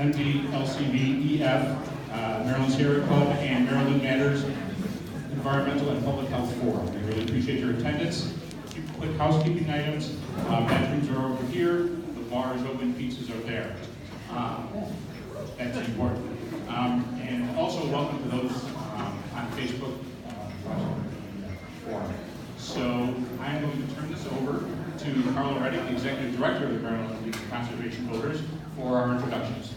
MD, LCV, EF, Maryland Sierra Club, and Maryland Matters Environmental and Public Health Forum. We really appreciate your attendance. A few quick housekeeping items. Bathrooms are over here. The bar is open. Pizzas are there. That's important. And also welcome to those on Facebook forum. So I'm going to turn this over to Carla Reddick, the Executive Director of the Maryland League of Conservation Voters, for our introductions.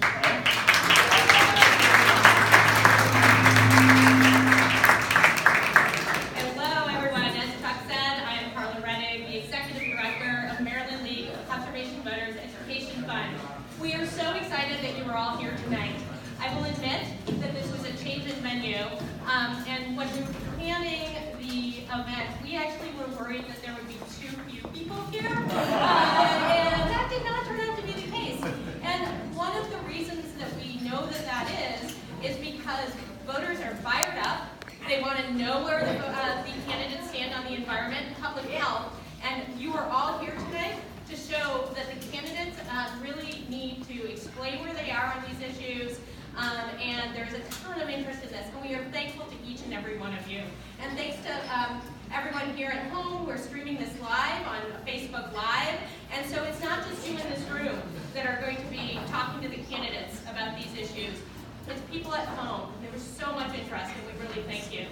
Hello, everyone. As Chuck said, I am Carla Reddick, the Executive Director of Maryland League of Conservation Voters Education Fund. We are so excited that you are all here tonight. I will admit that this was a change in venue, and when we were planning the event, we actually were worried that there would be too few people here, and that did not turn out to be the case. And one of the reasons that we know that that is because voters are fired up. They want to know where the candidates stand on the environment and public health, and you are all here today to show that the candidates really need to explain where they are on these issues, and there's a ton of interest in this, and we are thankful to each and every one of you. And thanks to everyone here at home. We're streaming this live on Facebook Live, and so it's not just you in this room that are going to be talking to the candidates about these issues. It's people at home. There was so much interest, and we really thank you.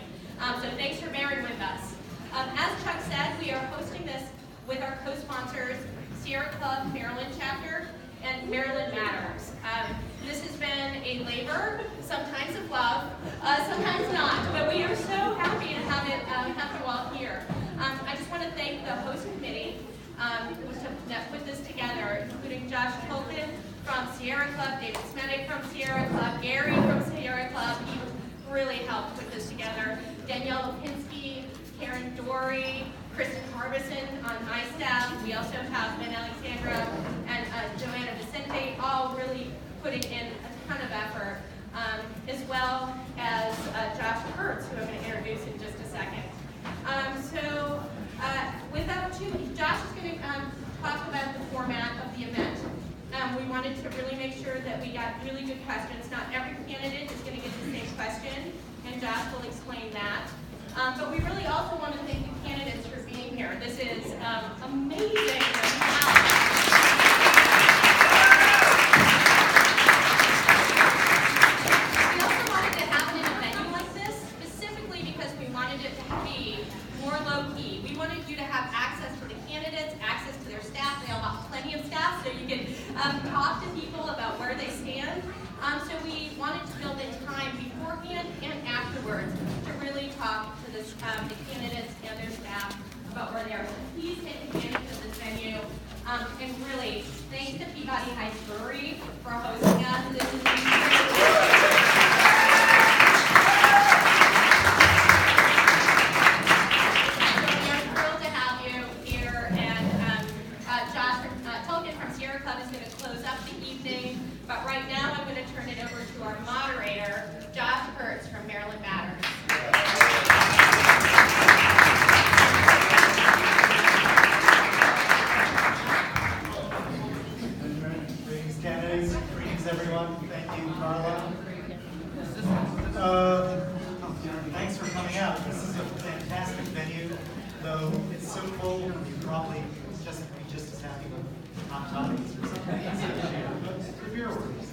So thanks for bearing with us. As Chuck said, we are hosting this with our co-sponsors, Sierra Club Maryland Chapter and Maryland Matters. This has been a labor, sometimes of love, sometimes not, but we are so happy to have you all here. I just want to thank the host committee that put this together, including Josh Tolkien from Sierra Club, David Smedick from Sierra Club, Gary from Sierra Club. He really helped put this together. Danielle Lipinski, Karen Dory, Kristen Harbison on my staff. We also have Ben Alexandra and Joanna Vicente, all really putting in a ton of effort, as well as Josh Kurtz, who I'm going to introduce in just a second. Without too much, Josh is going to talk about the format of the event. We wanted to really make sure that we got really good questions. Not every candidate is going to get the same question, and Josh will explain that. But we really also want to thank the candidates for being here. This is amazing. We also wanted to have it in a venue like this, specifically because we wanted it to be more low-key. We wanted you to have access to the candidates, access to their staff. They all have plenty of staff, so you can talk to people about where they stand. So we wanted to build in time beforehand and afterwards to really talk to the candidates and their staff about where they are. So please take advantage of this venue. And really, thanks to Peabody Heights Brewery for hosting us. This is thrilled to have you here, and Josh Tolkien from Sierra Club is going to close up the evening, but right now I'm going to turn it over to our moderator, Josh Kurtz from Maryland Matters. Greetings, candidates. Greetings, everyone. Thank you, Carla. Thanks for coming out. This is a fantastic venue, though it's so cold, you probably just be just as happy with hot topics or something. But for beer works.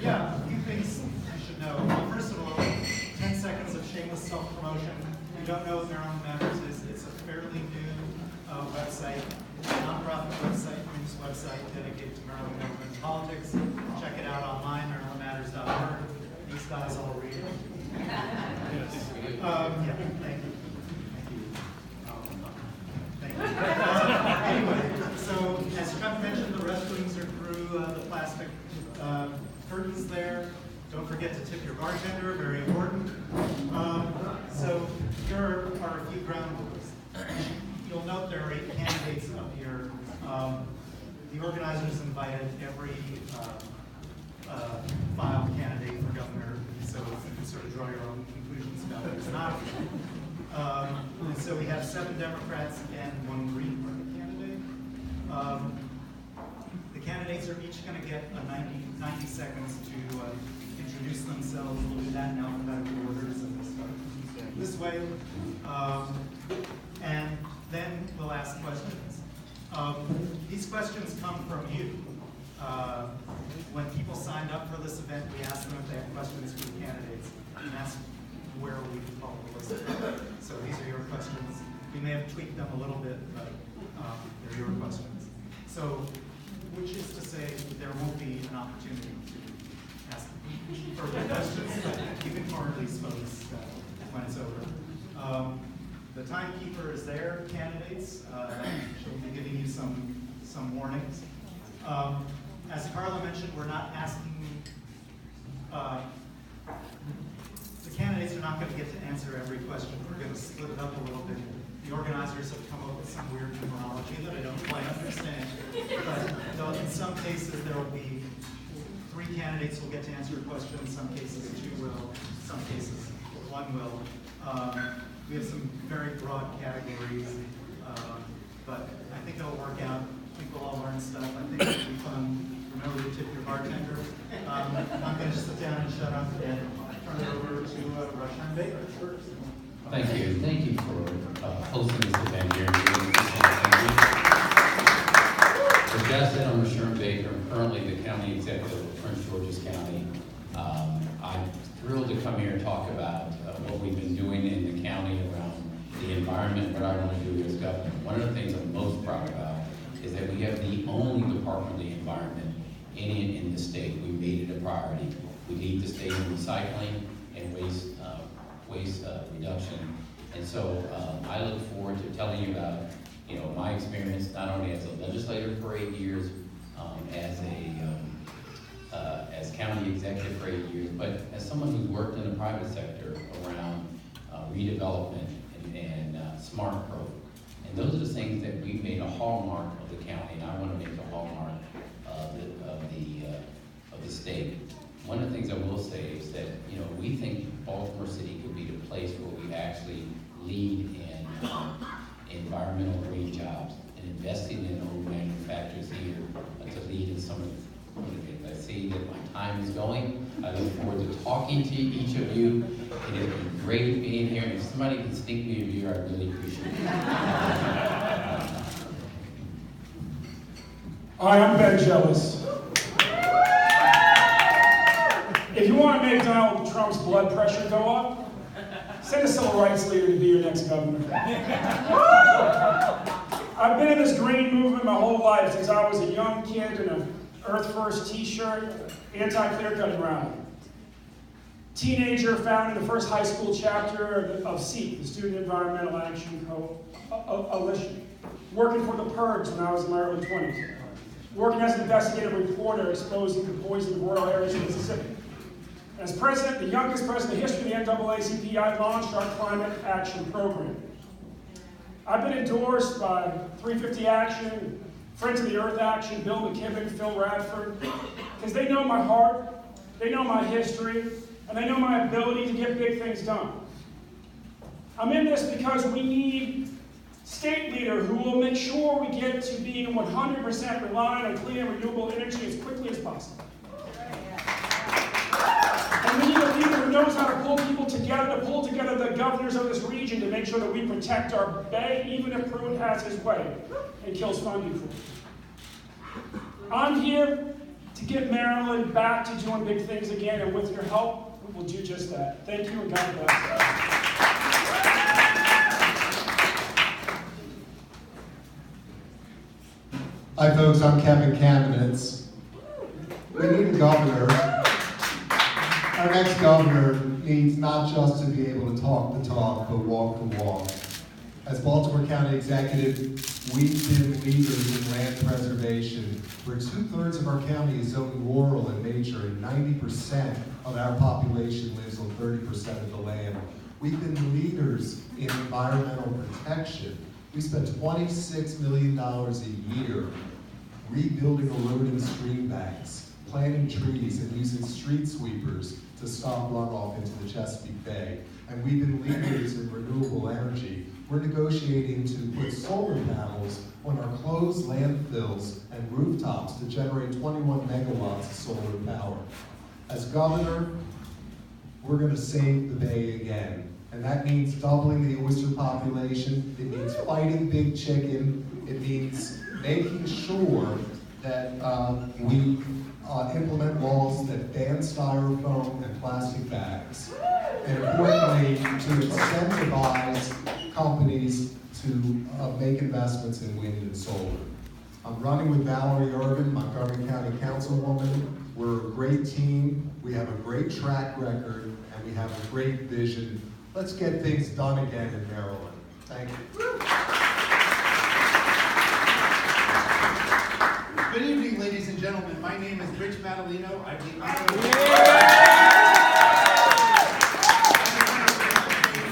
Yeah, a few things you should know. Well, first of all, 10 seconds of shameless self-promotion. If you don't know what Maryland Matters is, it's a fairly new website, nonprofit website, news website dedicated to Maryland government and politics. Check it out online, marylandmatters.org. These guys all read it. Yeah, thank you. Thank you. Anyway, so as Chuck mentioned, the restrooms are through the plastic curtains there. Don't forget to tip your bartender, very important. So here are a few ground rules. You'll note there are 8 candidates up here. The organizers invited every filed candidate for governor, so you can sort of draw your own conclusions about who's not. So we have 7 Democrats and 1 Green Party candidate. The candidates are each going to get a 90 seconds to introduce themselves. We'll do that in alphabetical orders and we'll start this way. And then we'll ask questions. These questions come from you. When people signed up for this event, we asked them if they had questions for the candidates, and that's where we follow the list. So these are your questions. We may have tweaked them a little bit, but they're your questions. So, which is to say, there won't be an opportunity to ask further questions, but you can card these folks when it's over. The timekeeper is there, candidates. She'll be giving you some warnings. As Carla mentioned, we're not asking, the candidates are not going to get to answer every question. We're going to split it up a little bit. The organizers have come up with some weird numerology that I don't quite understand. But though in some cases there will be 3 candidates will get to answer a question, in some cases 2 will, in some cases 1 will. We have some very broad categories, but I think it'll work out. I think we'll all learn stuff. I think it'll be fun. Remember to tip your bartender. I'm going to sit down and shut up and turn it over to Rushan Baker. Thank you. Thank you for hosting this event here. As Jeff said, I'm Rushan Baker. I'm currently the county executive of Prince George's County. I'm thrilled to come here and talk about what we've been doing in the county around the environment, what I want to do as governor. One of the things I'm most proud about is that we have the only Department of the Environment in the state. We made it a priority. We lead the state in recycling and waste reduction. And so I look forward to telling you about, my experience not only as a legislator for 8 years, as county executive for 8 years, but as someone who's worked in the private sector around redevelopment and smart growth. And those are the things that we've made a hallmark of the county, and I want to make a hallmark of the state. One of the things I will say is that, we think Baltimore City could be the place where we actually lead in environmental green jobs and investing in old manufacturers here to lead in some of the things. I see that my time is going. I look forward to talking to each of you. It has been great being here, and if somebody can sneak me a beer, I really appreciate it. Hi, I'm Ben Jealous. If you want to make Donald Trump's blood pressure go up, send a civil rights leader to be your next governor. I've been in this green movement my whole life since I was a young kid in an Earth First t-shirt, anti-clear-cutting rally. Teenager, founded the first high school chapter of SEEK, the Student Environmental Action Coalition. Working for the Purge when I was in my early 20s. Working as an investigative reporter exposing the poison of rural areas of Mississippi. As president, the youngest president in the history of the NAACP, I launched our climate action program. I've been endorsed by 350 Action, Friends of the Earth Action, Bill McKibben, Phil Radford, because they know my heart, they know my history, and they know my ability to get big things done. I'm in this because we need state leader who will make sure we get to being 100% reliant on clean and renewable energy as quickly as possible. And we need a leader who knows how to pull people together, to pull together the governors of this region to make sure that we protect our bay, even if Pruitt has his way and kills funding for it. I'm here to get Maryland back to doing big things again, and with your help, we will do just that. Thank you, and God bless. Hi folks, I'm Kevin Kamenetz. We need a governor. Our next governor needs not just to be able to talk the talk, but walk the walk. As Baltimore County Executive, we've been leaders in land preservation, where 2/3 of our county is zoned rural in nature, and 90% of our population lives on 30% of the land. We've been leaders in environmental protection. We spend $26 million a year rebuilding eroding stream banks, planting trees, and using street sweepers to stop runoff into the Chesapeake Bay. And we've been leaders in renewable energy. We're negotiating to put solar panels on our closed landfills and rooftops to generate 21 megawatts of solar power. As governor, we're going to save the Bay again. And that means doubling the oyster population. It means fighting big chicken. It means making sure that we implement laws that ban styrofoam and plastic bags. And importantly, to incentivize companies to make investments in wind and solar. I'm running with Valerie Urban, Montgomery County Councilwoman. We're a great team. We have a great track record, and we have a great vision. Let's get things done again in Maryland. Thank you. Good evening, ladies and gentlemen. My name is Rich Madalino. I'm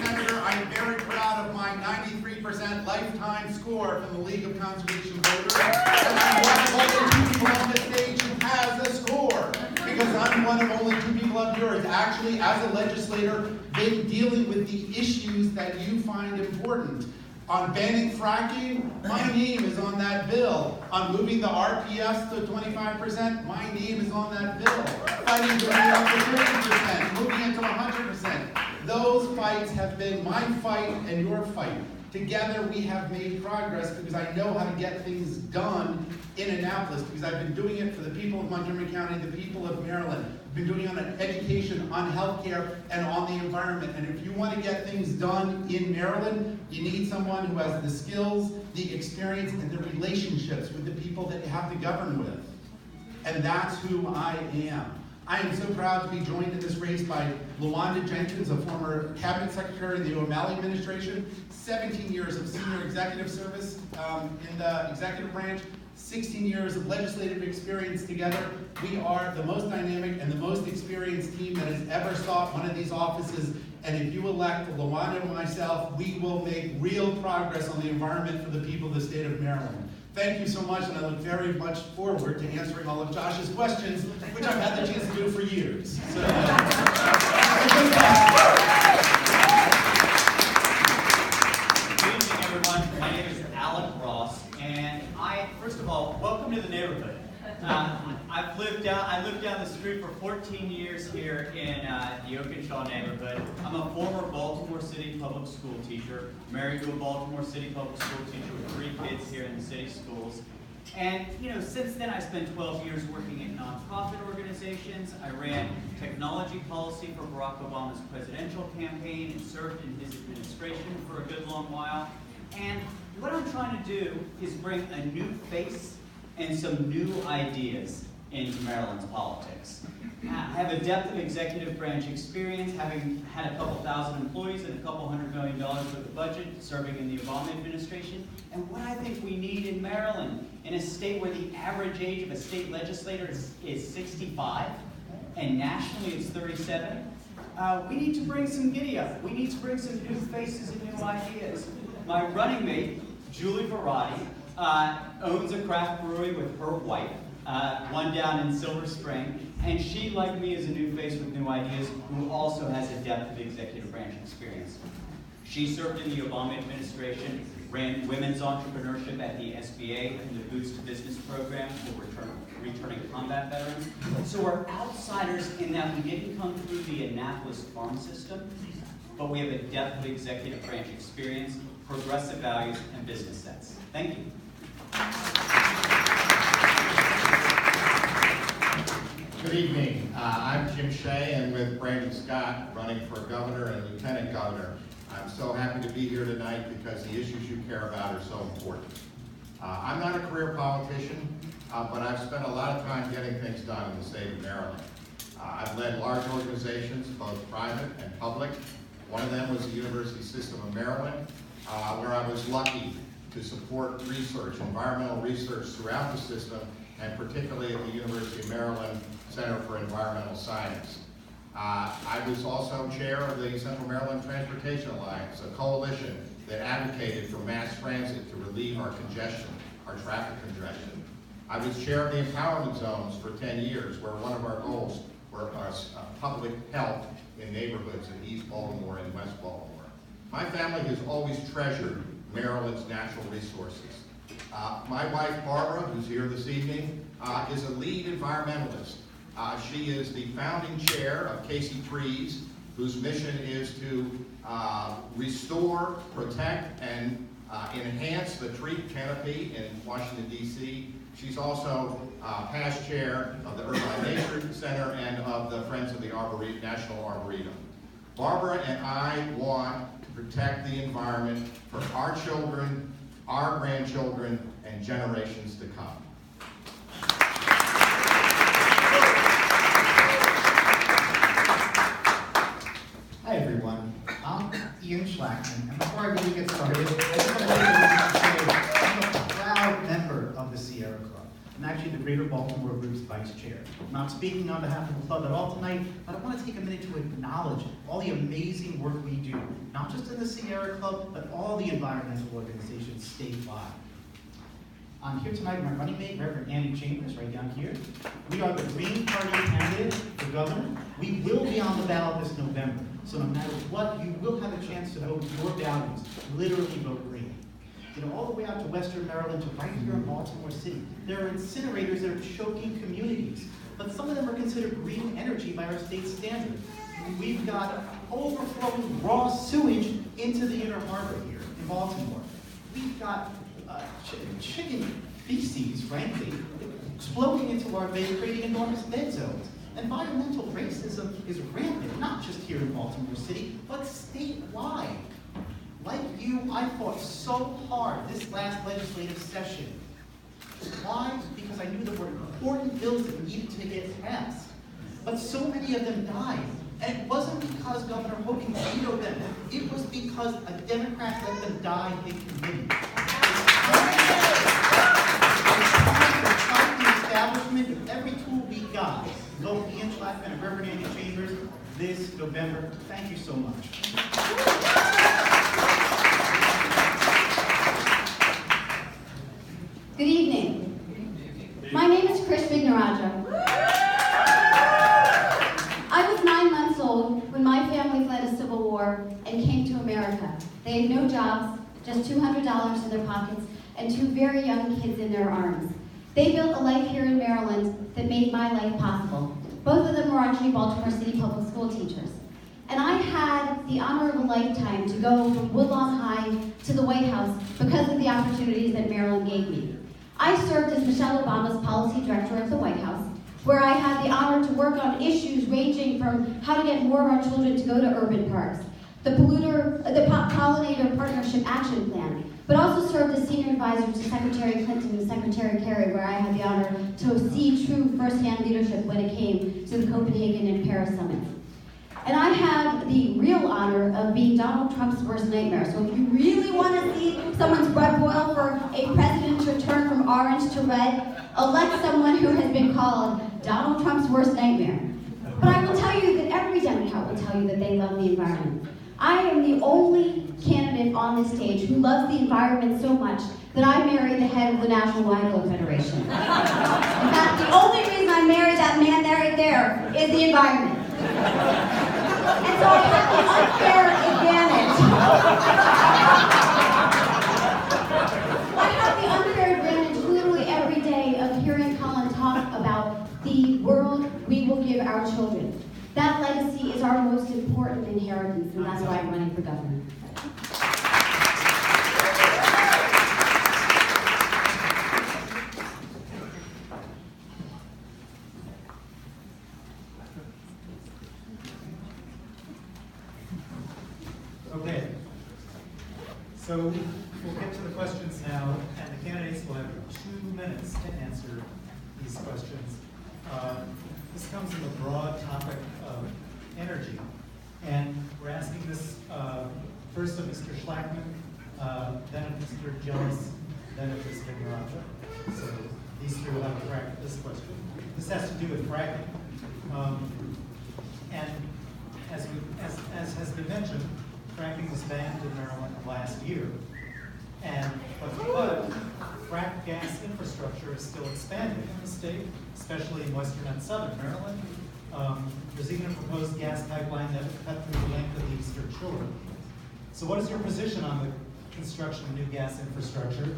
Senator. I am very proud of my 93% lifetime score from the League of Conservation Voters. And I'm one of only two people on this stage who has a score. Because I'm one of only two people up here who has actually, as a legislator, been dealing with the issues that you find important. On banning fracking, my name is on that bill. On moving the RPS to 25%, my name is on that bill. Fighting to bring it up to 30%, moving it to 100%. Those fights have been my fight and your fight. Together we have made progress because I know how to get things done in Annapolis, because I've been doing it for the people of Montgomery County, the people of Maryland. I've been doing it on education, on healthcare, and on the environment. And if you want to get things done in Maryland, you need someone who has the skills, the experience, and the relationships with the people that you have to govern with. And that's who I am. I am so proud to be joined in this race by LaWanda Jenkins, a former cabinet secretary of the O'Malley administration, 17 years of senior executive service in the executive branch, 16 years of legislative experience together. We are the most dynamic and the most experienced team that has ever sought one of these offices. And if you elect LaWanda and myself, we will make real progress on the environment for the people of the state of Maryland. Thank you so much, and I look very much forward to answering all of Josh's questions, which I've had the chance to do for years. So, Good evening, everyone. My name is Alec Ross, and first of all, welcome to the neighborhood. I lived down the street for 14 years here in the Oakenshaw neighborhood. I'm a former Baltimore City public school teacher, married to a Baltimore City public school teacher with 3 kids here in the city schools. And, since then I spent 12 years working in nonprofit organizations. I ran technology policy for Barack Obama's presidential campaign and served in his administration for a good long while. And what I'm trying to do is bring a new face and some new ideas into Maryland's politics. I have a depth of executive branch experience, having had a couple thousand employees and a couple $100 million worth of budget, serving in the Obama administration. And what I think we need in Maryland, in a state where the average age of a state legislator is 65, and nationally it's 37, we need to bring some giddy up. We need to bring some new faces and new ideas. My running mate, Julie Verratti, owns a craft brewery with her wife, one down in Silver Spring, and she, like me, is a new face with new ideas who also has a depth of executive branch experience. She served in the Obama administration, ran women's entrepreneurship at the SBA and the Boots to Business program for returning combat veterans. So we're outsiders in that we didn't come through the Annapolis farm system, but we have a depth of executive branch experience, progressive values, and business sense. Thank you. Good evening. I'm Jim Shea, and with Brandon Scott running for governor and lieutenant governor. I'm so happy to be here tonight because the issues you care about are so important. I'm not a career politician, but I've spent a lot of time getting things done in the state of Maryland. I've led large organizations, both private and public. One of them was the University System of Maryland, where I was lucky to support research, environmental research throughout the system, and particularly at the University of Maryland Center for Environmental Science. I was also chair of the Central Maryland Transportation Alliance, a coalition that advocated for mass transit to relieve our congestion, our traffic congestion. I was chair of the empowerment zones for 10 years, where one of our goals was public health in neighborhoods in East Baltimore and West Baltimore. My family has always treasured Maryland's natural resources. My wife, Barbara, who's here this evening, is a lead environmentalist. She is the founding chair of Casey Trees, whose mission is to restore, protect, and enhance the tree canopy in Washington, D.C. She's also past chair of the Irvine Nature Center and of the Friends of the National Arboretum. Barbara and I want to protect the environment for our children, our grandchildren, and generations to come. Hi everyone, I'm Ian Schlackman, and before I really get started, I just want to take a minute to say I'm a proud member of the Sierra Club. I'm actually the Greater Baltimore Group's vice chair. I'm not speaking on behalf of the club at all tonight, but I want to take a minute to acknowledge all the amazing work we do, not just in the Sierra Club, but all the environmental organizations statewide. I'm here tonight with my running mate, Reverend Andy Chambers, right down here. We are the Green Party candidate for governor. We will be on the ballot this November. So no matter what, you will have a chance to vote your values, literally vote green. You know, all the way out to Western Maryland to right here in Baltimore City, there are incinerators that are choking communities, but some of them are considered green energy by our state standard. We've got overflowing raw sewage into the Inner Harbor here in Baltimore. We've got chicken feces, frankly, exploding into our bay, creating enormous dead zones. Environmental racism is rampant, not just here in Baltimore City, but statewide. Like you, I fought so hard this last legislative session. Why? Because I knew there were important bills that needed to get passed. But so many of them died. And it wasn't because Governor Hogan vetoed them. It was because a Democrat let them die in committee. The establishment with every tool we got. Vote Ian Schlackman and Reverend Andy Chambers this November. Thank you so much. Good evening. My name is Krish Vignaraja. I was 9 months old when my family fled a civil war and came to America. They had no jobs, just $200 in their pockets, and 2 very young kids in their arms. They built a life here in Maryland that made my life possible. Both of them were actually Baltimore City public school teachers. And I had the honor of a lifetime to go from Woodlawn High to the White House because of the opportunities that Maryland gave me. I served as Michelle Obama's policy director at the White House, where I had the honor to work on issues ranging from how to get more of our children to go to urban parks, the Pollinator Partnership Action Plan, but also served as senior advisor to Secretary Clinton and Secretary Kerry, where I had the honor to see true firsthand leadership when it came to the Copenhagen and Paris summits. And I had the real honor of being Donald Trump's worst nightmare. So if you really want to see someone's blood boil for a president to turn from orange to red, elect someone who has been called Donald Trump's worst nightmare. But I will tell you that every Democrat will tell you that they love the environment. I am the only candidate on this stage who loves the environment so much that I married the head of the National Wildlife Federation. In fact, the only reason I married that man right there is the environment. And so I have the unfair advantage. I have the unfair advantage literally every day of hearing Colin talk about the world we will give our children. That legacy is our most important inheritance, and that's why I'm running for governor. Okay. So we'll get to the questions now, and the candidates will have 2 minutes to answer these questions. This comes from the broad topic of energy, and we're asking this first of Mr. Schlackman, then of Mr. Jealous, then of Mr. Vignaraja. So these 3 will have a crack at this question. This has to do with fracking. And as has been mentioned, fracking was banned in Maryland last year. But frack gas infrastructure is still expanding in the state, especially in western and southern Maryland. There's even a proposed gas pipeline that would cut through the length of the eastern shore. So what is your position on the construction of new gas infrastructure,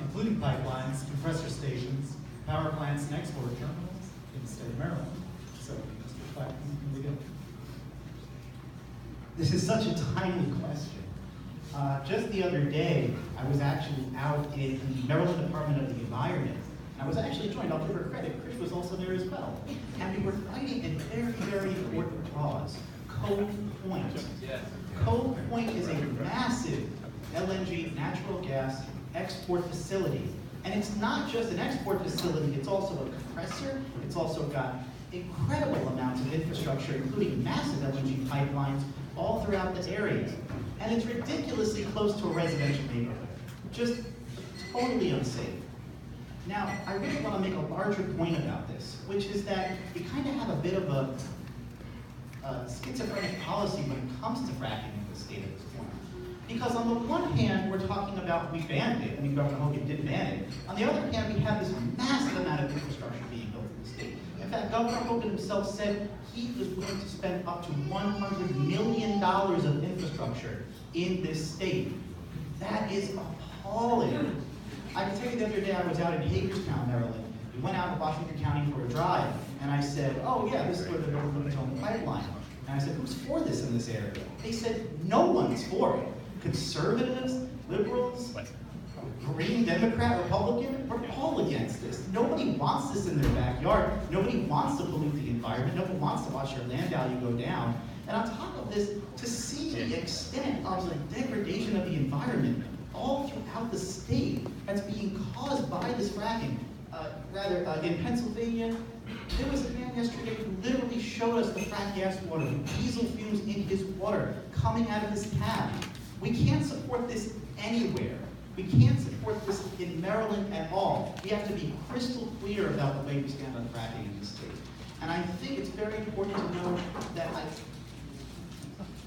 including pipelines, compressor stations, power plants, and export terminals in the state of Maryland? So, Mr. Flack, you can begin. This is such a timely question. Just the other day, I was actually out in the Maryland Department of the Environment. And I was actually joined, I'll give her credit, Chris was also there as well. And we were fighting a very, very important cause, Cove Point. Cove Point is a massive LNG, natural gas, export facility. And it's not just an export facility, it's also a compressor, it's also got incredible amounts of infrastructure, including massive LNG pipelines all throughout the area. And it's ridiculously close to a residential neighborhood. Just totally unsafe. Now, I really want to make a larger point about this, which is that we kind of have a bit of a schizophrenic policy when it comes to fracking in the state at this point. Because on the one hand, we're talking about, we banned it, I mean, Governor Hogan did ban it. On the other hand, we have this massive amount of infrastructure being built in the state. In fact, Governor Hogan himself said he was willing to spend up to $100 million of infrastructure in this state. That is appalling. I can tell you the other day I was out in Hagerstown, Maryland. We went out to Washington County for a drive, and I said, oh yeah, this is where they're building the Potomac pipeline. And I said, who's for this in this area? They said, no one's for it. Conservatives, liberals, Green, Democrat, Republican, we're all against this. Nobody wants this in their backyard. Nobody wants to pollute the environment. Nobody wants to watch their land value go down. And on top of this, to see the extent of the degradation of the environment all throughout the state that's being caused by this fracking. In Pennsylvania, there was a man yesterday who literally showed us the frack gas water, the diesel fumes in his water coming out of his tap. We can't support this anywhere. We can't support this in Maryland at all. We have to be crystal clear about the way we stand on fracking in this state. And I think it's very important to know that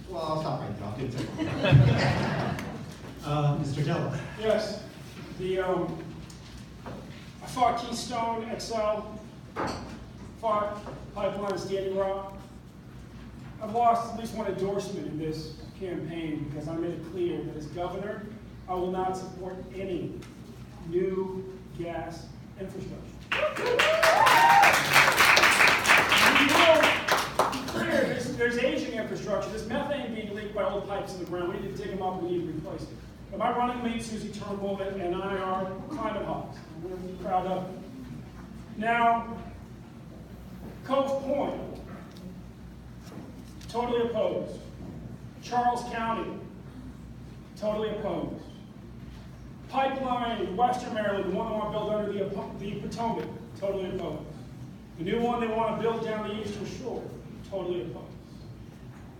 well, I'll stop right there. I'll give it to Mr. Della. Yes, I fought Keystone XL, fought Pipeline Standing Rock. I've lost at least one endorsement in this campaign because I made it clear that as governor, I will not support any new gas infrastructure. There's aging infrastructure. There's methane being leaked by old pipes in the ground. We need to dig them up. We need to replace it. But my running mate, Susie Turnbull, and I are climate hawks. We're proud of it. Now, Cove Point, totally opposed. Charles County, totally opposed. Pipeline in Western Maryland, the one they want to build under the Potomac, totally opposed. The new one they want to build down the Eastern Shore, totally opposed.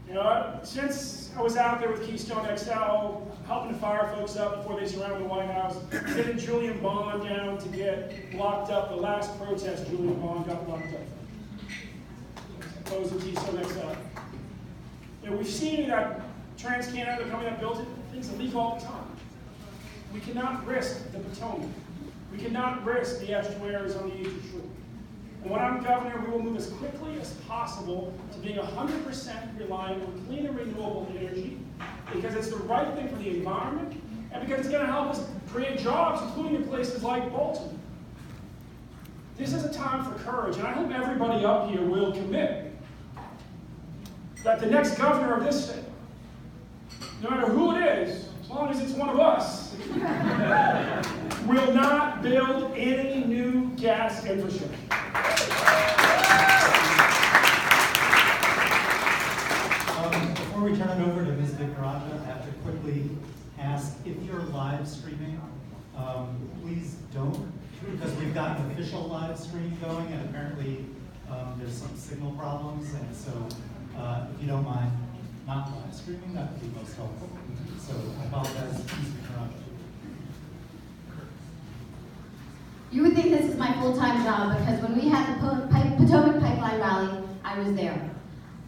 You know, since I was out there with Keystone XL, helping to fire folks up before they surrounded the White House, getting Julian Bond down to get locked up, the last protest, Julian Bond got locked up. Opposed to Keystone XL. You know, we've seen that TransCanada, the company that built it, things leak all the time. We cannot risk the Potomac. We cannot risk the estuaries on the Eastern Shore. And when I'm governor, we will move as quickly as possible to being 100% reliant on clean and renewable energy, because it's the right thing for the environment, and because it's going to help us create jobs, including in places like Baltimore. This is a time for courage, and I hope everybody up here will commit that the next governor of this state, no matter who it is, as long as it's one of us, will not build any new gas infrastructure. Before we turn it over to Ms. Vikrajah, I have to quickly ask if you're live streaming, please don't, because we've got an official live stream going, and apparently there's some signal problems, and so if you don't mind not live streaming, that would be most helpful. So I apologize, Ms. Vikrajah. You would think this is my full-time job because when we had the Potomac Pipeline Rally, I was there.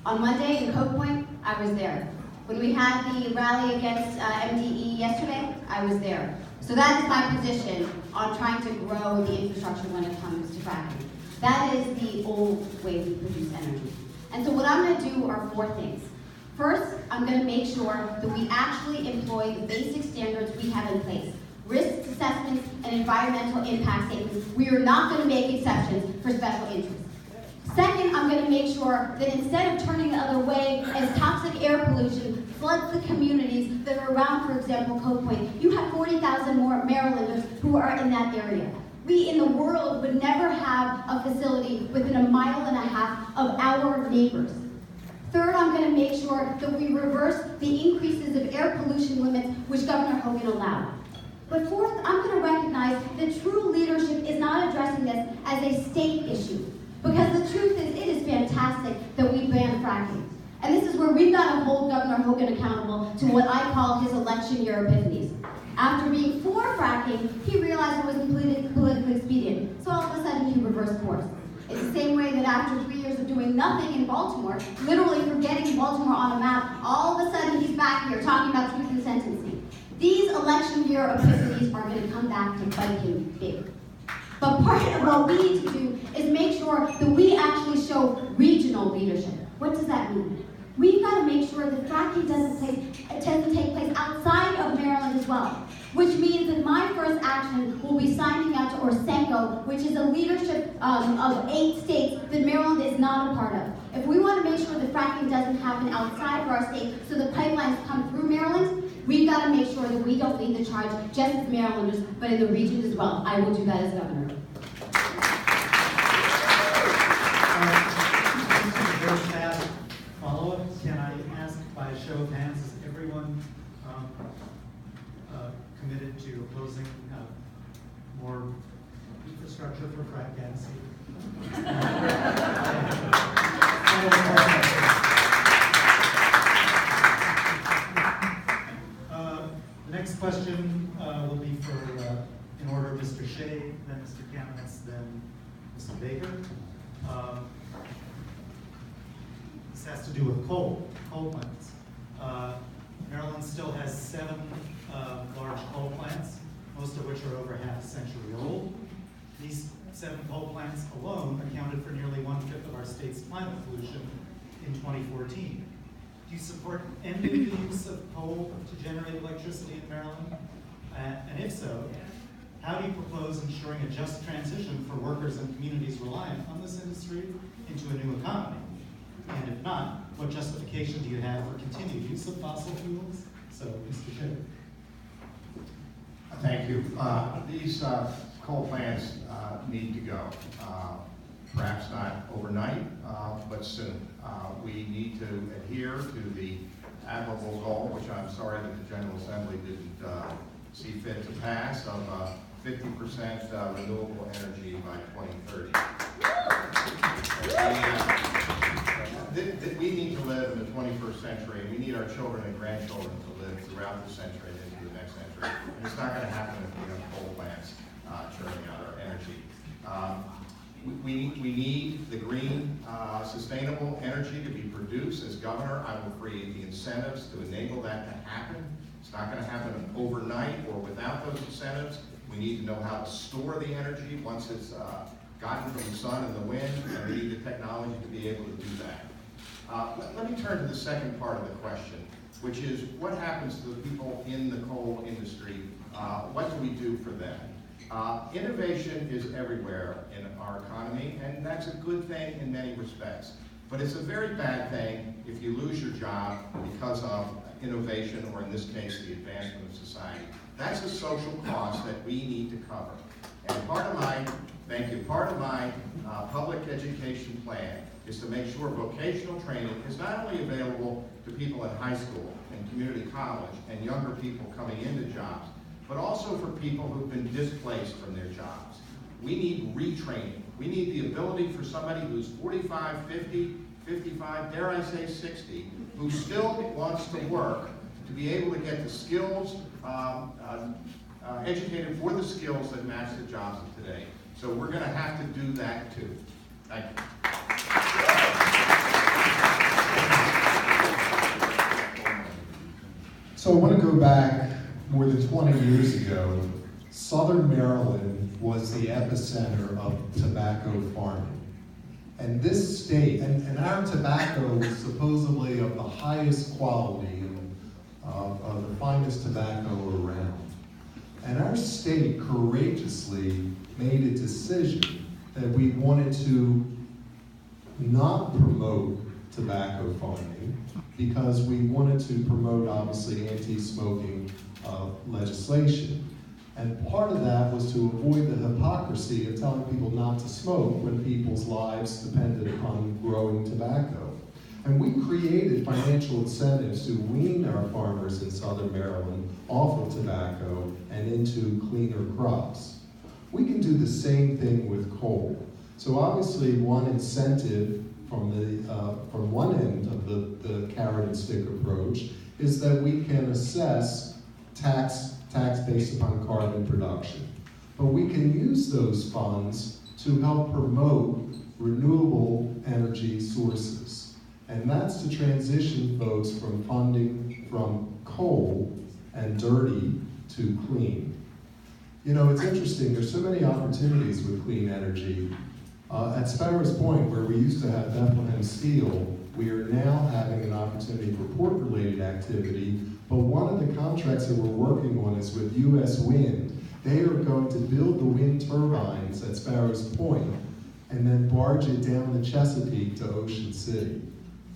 On Monday in Cove Point, I was there. When we had the rally against MDE yesterday, I was there. So that is my position on trying to grow the infrastructure when it comes to fracking. That is the old way we produce energy. And so what I'm going to do are 4 things. First, I'm going to make sure that we actually employ the basic standards we have in place. Risk assessments and environmental impact statements. We are not going to make exceptions for special interests. Second, I'm going to make sure that instead of turning the other way as toxic air pollution floods the communities that are around, for example, Cove Point, you have 40,000 more Marylanders who are in that area. We in the world would never have a facility within 1.5 miles of our neighbors. Third, I'm going to make sure that we reverse the increases of air pollution limits which Governor Hogan allowed. But fourth, I'm going to recognize that true leadership is not addressing this as a state issue. Because the truth is, it is fantastic that we ban fracking. And this is where we've got to hold Governor Hogan accountable to what I call his election year epiphanies. After being for fracking, he realized it wasn't politically expedient. So all of a sudden, he reversed course. It's the same way that after 3 years of doing nothing in Baltimore, literally forgetting Baltimore on a map, all of a sudden he's back here talking about truth and sentencing. These election year epiphanies are going to come back to bite him big. But part of what we need to do is make sure that we actually show regional leadership. What does that mean? We've got to make sure that fracking doesn't take place outside of Maryland as well, which means that my first action will be signing out to Orsenco, which is a leadership of 8 states that Maryland is not a part of. If we want to make sure that fracking doesn't happen outside of our state so the pipelines come through Maryland, we've got to make sure that we don't lead the charge just as Marylanders, but in the region as well. I will do that as governor. Very fast follow-up. Can I ask by a show of hands, is everyone committed to opposing more infrastructure for frac gas? The next question will be for, in order, Mr. Shea, then Mr. Kamenetz, then Mr. Baker. This has to do with coal plants. Maryland still has 7 large coal plants, most of which are over half a century old. These 7 coal plants alone accounted for nearly 1/5 of our state's climate pollution in 2014. Do you support ending the use of coal to generate electricity in Maryland? And if so, how do you propose ensuring a just transition for workers and communities reliant on this industry into a new economy? And if not, what justification do you have for continued use of fossil fuels? So, Mr. Shea. Thank you. These coal plants need to go. Perhaps not overnight, but soon. We need to adhere to the admirable goal, which I'm sorry that the General Assembly didn't see fit to pass, of 50% renewable energy by 2030. We need to live in the 21st century, and we need our children and grandchildren to live throughout the century and into the next century. And it's not going to happen if we have coal plants churning out our energy. We need the green, sustainable energy to be produced. As governor, I will create the incentives to enable that to happen. It's not going to happen overnight or without those incentives. We need to know how to store the energy once it's gotten from the sun and the wind, and we need the technology to be able to do that. Let me turn to the second part of the question, which is what happens to the people in the coal industry? What do we do for them? Innovation is everywhere in our economy, and that's a good thing in many respects. But it's a very bad thing if you lose your job because of innovation, or in this case, the advancement of society. That's a social cost that we need to cover. And part of my public education plan is to make sure vocational training is not only available to people in high school and community college and younger people coming into jobs, but also for people who've been displaced from their jobs. We need retraining. We need the ability for somebody who's 45, 50, 55, dare I say 60, who still wants to work, to be able to get the skills, educated for the skills that match the jobs of today. So we're going to have to do that too. Thank you. So I want to go back more than 20 years ago. Southern Maryland was the epicenter of tobacco farming. And this state, and our tobacco is supposedly of the highest quality and of the finest tobacco around. And our state courageously made a decision that we wanted to not promote tobacco farming because we wanted to promote, obviously, anti-smoking legislation. And part of that was to avoid the hypocrisy of telling people not to smoke when people's lives depended upon growing tobacco. And we created financial incentives to wean our farmers in Southern Maryland off of tobacco and into cleaner crops. We can do the same thing with coal. So obviously one incentive from one end of the carrot and stick approach is that we can assess tax based upon carbon production. But we can use those funds to help promote renewable energy sources. And that's to transition folks from funding from coal and dirty to clean. You know, it's interesting, there's so many opportunities with clean energy. At Sparrows Point, where we used to have Bethlehem Steel, we are now having an opportunity for port-related activity, but one of the contracts that we're working on is with US Wind. They are going to build the wind turbines at Sparrows Point and then barge it down the Chesapeake to Ocean City,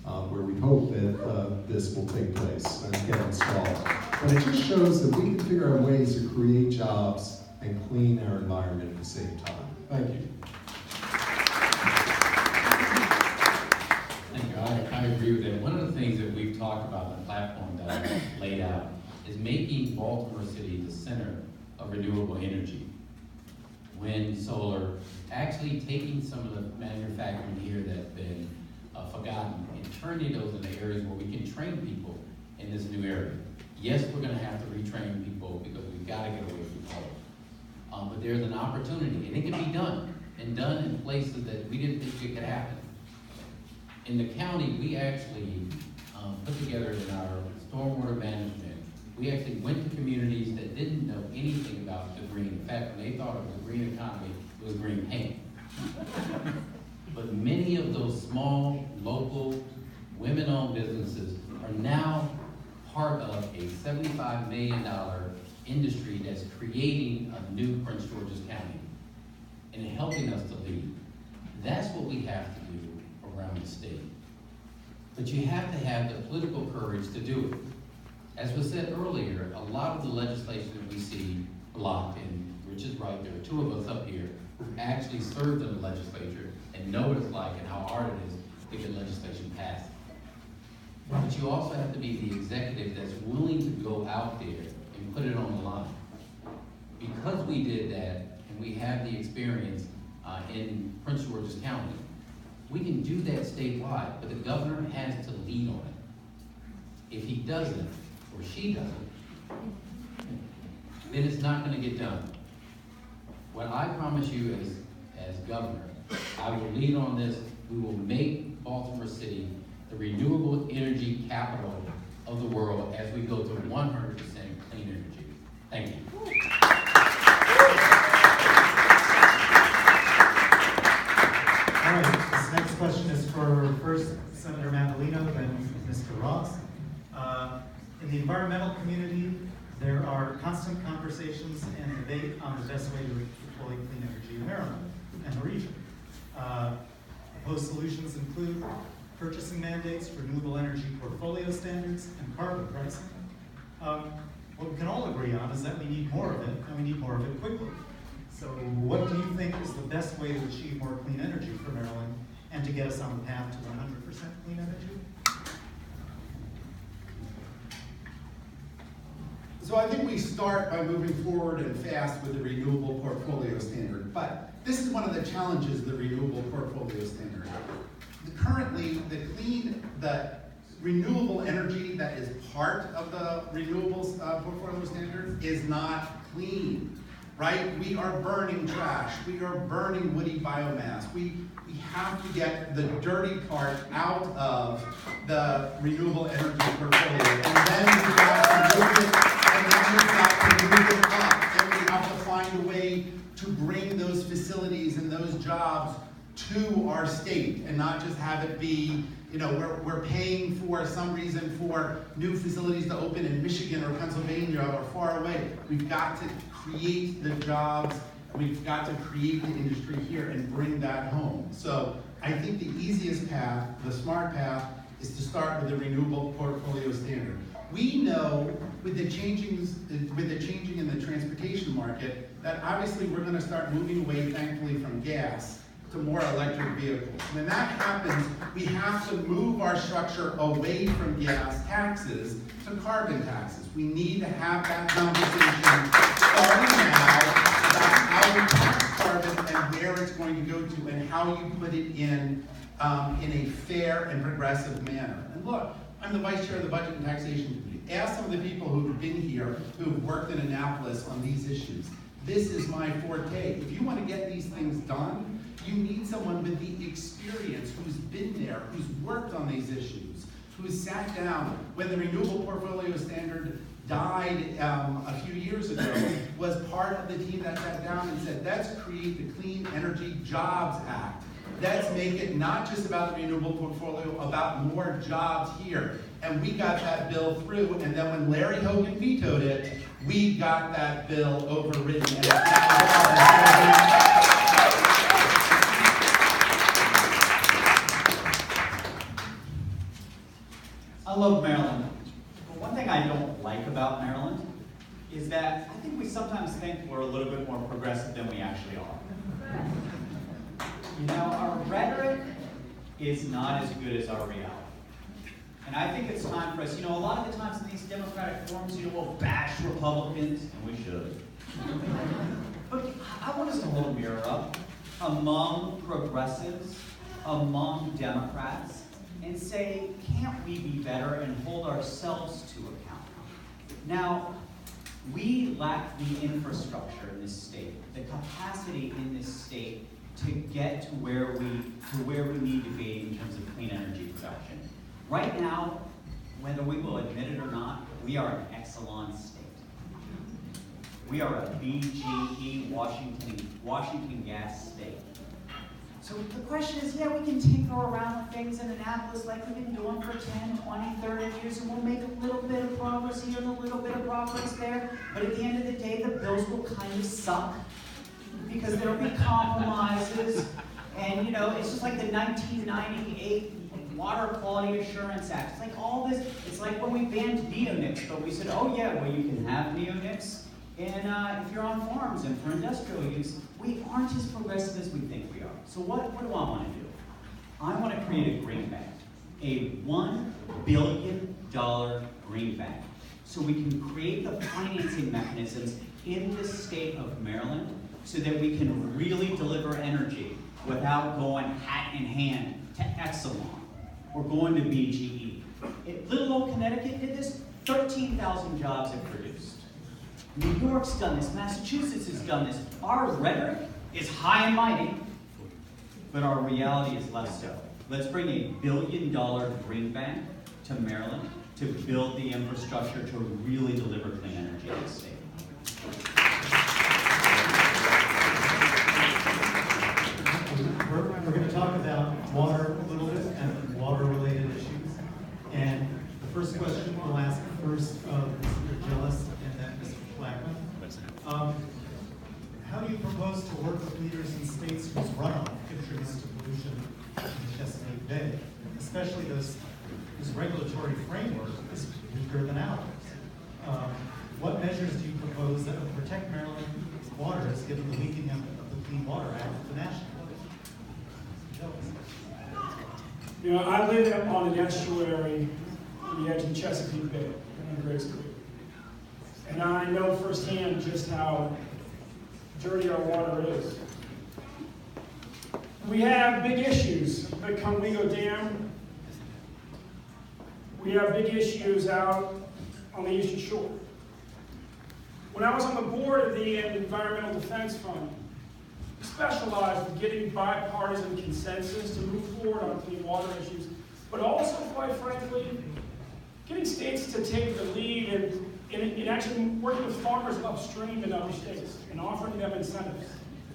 where we hope that this will take place and get installed. But it just shows that we can figure out ways to create jobs and clean our environment at the same time. Thank you. Thank you. I agree with that. One of the things that we've talked about in the platform that I laid out is making Baltimore City the center of renewable energy. Wind, solar, actually taking some of the manufacturing here that's been forgotten and turning those into areas where we can train people in this new area. Yes, we're gonna have to retrain people because we've gotta get away from coal. But there's an opportunity, and it can be done, and done in places that we didn't think it could happen. In the county, we actually put together in our stormwater management, we actually went to communities that didn't know anything about the green. In fact, when they thought it was a green economy, it was green paint. But many of those small, local, women-owned businesses are now part of a $75 million industry that's creating a new Prince George's County and helping us to lead. That's what we have to do around the state. But you have to have the political courage to do it. As was said earlier, a lot of the legislation that we see blocked, and Rich is right, there are two of us up here who actually served in the legislature and know what it's like and how hard it is to get legislation passed. But you also have to be the executive that's willing to go out there and put it on the line. Because we did that, and we have the experience in Prince George's County, we can do that statewide, but the governor has to lead on it. If he doesn't, or she doesn't, then it's not gonna get done. What I promise you as governor, I will lead on this. We will make Baltimore City the renewable energy capital of the world as we go to 100% clean energy. Thank you. All right, this next question is for first Senator Mandolino, then Mr. Ross. In the environmental community, there are constant conversations and debate on the best way to deploy clean energy in Maryland and the region. Proposed solutions include purchasing mandates, renewable energy portfolio standards, and carbon pricing. What we can all agree on is that we need more of it, and we need more of it quickly. So what do you think is the best way to achieve more clean energy for Maryland and to get us on the path to 100% clean energy? So I think we start by moving forward and fast with the renewable portfolio standard. But this is one of the challenges of the renewable portfolio standard. Currently, the renewable energy that is part of the renewables portfolio standard is not clean, right? We are burning trash. We are burning woody biomass. We have to get the dirty part out of the renewable energy portfolio. And then we've got to move it, and then we've got to move it up. And we have to find a way to bring those facilities and those jobs to our state and not just have it be, you know, we're paying for some reason for new facilities to open in Michigan or Pennsylvania or far away. We've got to create the jobs, we've got to create the industry here and bring that home. So I think the easiest path, the smart path, is to start with the renewable portfolio standard. We know with the changing in the transportation market that obviously we're going to start moving away, thankfully, from gas to more electric vehicles. When that happens, we have to move our structure away from gas taxes to carbon taxes. We need to have that conversation starting now about how we tax carbon and where it's going to go to and how you put it in a fair and progressive manner. And look, I'm the vice chair of the Budget and Taxation Committee. Ask some of the people who've been here, who've worked in Annapolis on these issues. This is my forte. If you want to get these things done, you need someone with the experience, who's been there, who's worked on these issues, who's sat down. When the Renewable Portfolio Standard died a few years ago, was part of the team that sat down and said, let's create the Clean Energy Jobs Act. Let's make it not just about the renewable portfolio, about more jobs here. And we got that bill through, and then when Larry Hogan vetoed it, we got that bill overridden. And it's now I love Maryland. But one thing I don't like about Maryland is that I think we sometimes think we're a little bit more progressive than we actually are. You know, our rhetoric is not as good as our reality. And I think it's time for us, you know, a lot of the times in these Democratic forums, you know, we'll bash Republicans, and we should. But I want us to hold a mirror up among progressives, among Democrats, and say, can't we be better and hold ourselves to account? Now, we lack the infrastructure in this state, the capacity in this state to get to where we need to be in terms of clean energy production. Right now, whether we will admit it or not, we are an Exelon state. We are a BGE Washington Gas state. So the question is, yeah, we can tinker around with things in Annapolis like we've been doing for 10, 20, 30 years, and we'll make a little bit of progress here and a little bit of progress there, but at the end of the day, the bills will kind of suck because there'll be compromises, and you know, it's just like the 1998 Water Quality Assurance Act. It's like all this, it's like when we banned neonics, but we said, oh yeah, well you can have neonics, and if you're on farms and for industrial use, we aren't as progressive as we think we are. So what do I want to do? I want to create a green bank, a $1 billion green bank, so we can create the financing mechanisms in the state of Maryland so that we can really deliver energy without going hat in hand to Exelon or going to BGE. Little old Connecticut did this, 13,000 jobs it produced. New York's done this, Massachusetts has done this. Our rhetoric is high and mighty, but our reality is less so. Let's bring a $1 billion green bank to Maryland to build the infrastructure to really deliver clean energy in the state. We're going to talk about water a little bit and water-related issues. And the first question we'll ask first of Mr. Gillis and then Mr. Schlackman. How do you propose to work with leaders in states whose runoff contributes to pollution in Chesapeake Bay, especially those whose regulatory framework is weaker than ours? What measures do you propose that will protect Maryland's waters given the weakening of the Clean Water Act at the national level? You know, I live up on an estuary on the edge of Chesapeake Bay, on Grace Creek. And I know firsthand just how dirty our water is. We have big issues. The Conwego Dam. We have big issues out on the Eastern Shore. When I was on the board of the Environmental Defense Fund, we specialized in getting bipartisan consensus to move forward on clean water issues, but also, quite frankly, getting states to take the lead in actually working with farmers upstream in other states and offering them incentives,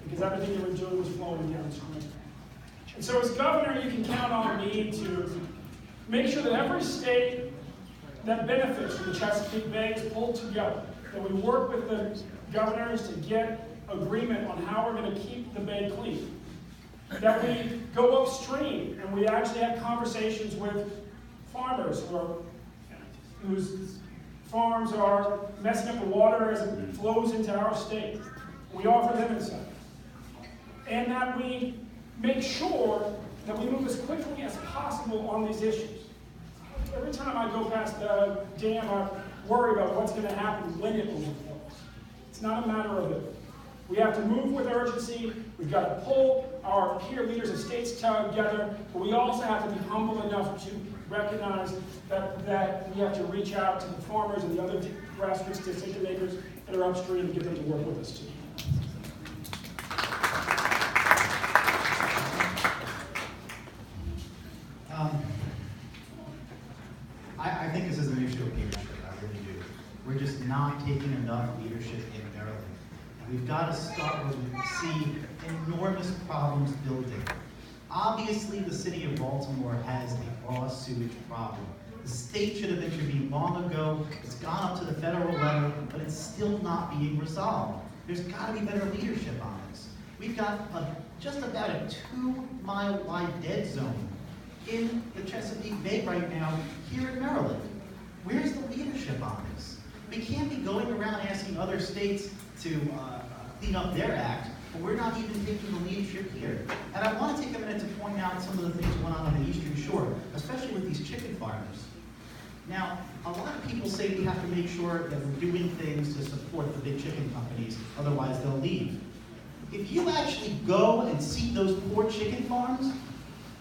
because everything they were doing was flowing downstream. And so as governor, you can count on me to make sure that every state that benefits from the Chesapeake Bay is pulled together, that we work with the governors to get agreement on how we're going to keep the bay clean, that we go upstream and we actually have conversations with farmers whose farms are messing up the water as it flows into our state. We offer them insight. And that we make sure that we move as quickly as possible on these issues. Every time I go past the dam, I worry about what's going to happen when it overflows. It's not a matter of if. We have to move with urgency. We've got to pull our peer leaders and states together, but we also have to be humble enough to recognize that we have to reach out to the farmers and the other grassroots decision makers that are upstream and get them to work with us too. I think this is an issue of leadership, I really do. We're just not taking enough leadership in Maryland. And we've got to start where we see enormous problems building. Obviously, the city of Baltimore has a raw sewage problem. The state should have intervened long ago. It's gone up to the federal level, but it's still not being resolved. There's got to be better leadership on this. We've got just about a 2-mile wide dead zone in the Chesapeake Bay right now, here in Maryland. Where's the leadership on this? We can't be going around asking other states to clean up their act, but we're not even taking the leadership here. And I want to take a minute to point out some of the things going on the Eastern Shore, especially with these chicken farmers. Now, a lot of people say we have to make sure that we're doing things to support the big chicken companies, otherwise they'll leave. If you actually go and see those poor chicken farms,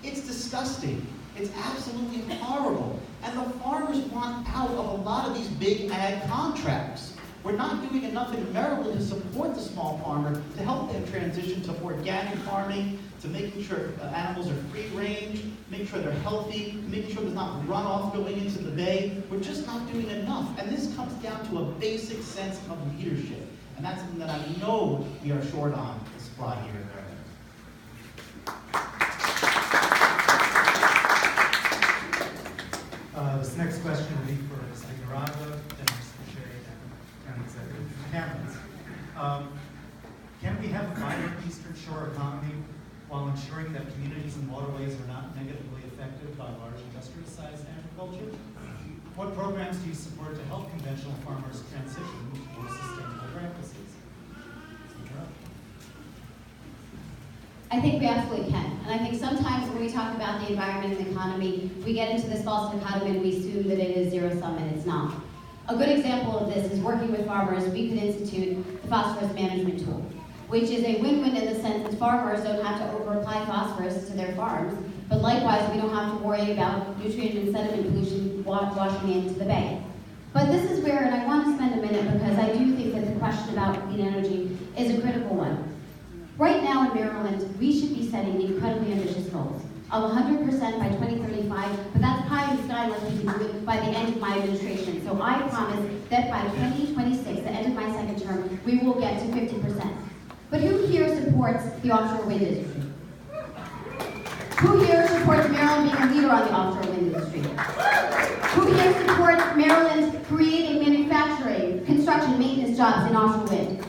it's disgusting. It's absolutely horrible. And the farmers want out of a lot of these big ag contracts. We're not doing enough in Maryland to support the small farmer, to help them transition to organic farming, to making sure animals are free range, make sure they're healthy, making sure there's not runoff going into the bay. We're just not doing enough. And this comes down to a basic sense of leadership. And that's something that I know we are short on to supply here in Maryland. This next question will be for Ms. Nicaragua, Deputy Secretary and County Executive Camerons. Can we have a vibrant Eastern Shore economy while ensuring that communities and waterways are not negatively affected by large industrial-sized agriculture? What programs do you support to help conventional farmers transition to more sustainable practices? I think we absolutely can. And I think sometimes when we talk about the environment and the economy, we get into this false dichotomy and we assume that it is zero-sum, and it's not. A good example of this is working with farmers. We could institute the phosphorus management tool, which is a win-win in the sense that farmers don't have to over-apply phosphorus to their farms, but likewise, we don't have to worry about nutrient and sediment pollution washing into the bay. But this is where, and I want to spend a minute because I do think that the question about clean energy is a critical one. Right now in Maryland, we should be setting incredibly ambitious goals of 100% by 2035, but that's pie in the sky unless we can do it by the end of my administration. So I promise that by 2026, the end of my second term, we will get to 50%. But who here supports the offshore wind industry? Who here supports Maryland being a leader on the offshore wind industry? Who here supports Maryland creating manufacturing, construction, maintenance jobs in offshore wind?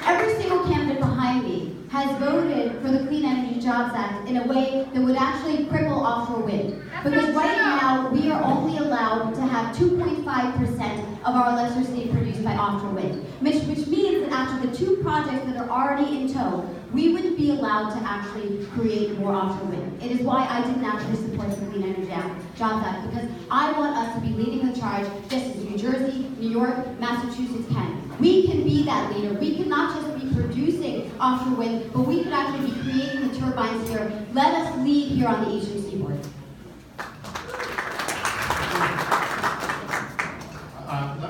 Every single candidate behind me has voted for the Clean Energy Jobs Act in a way that would actually cripple offshore wind. Because right now, we are only allowed to have 2.5% of our electricity produced by offshore wind, which means that after the 2 projects that are already in tow, we wouldn't be allowed to actually create more offshore wind. It is why I didn't actually support the Clean Energy Jobs Act, because I want us to be leading the charge just as New Jersey, New York, Massachusetts can. We can be that leader. We can not just be producing offshore wind, but we could actually be creating the turbines here. Let us lead here on the Eastern Seaboard.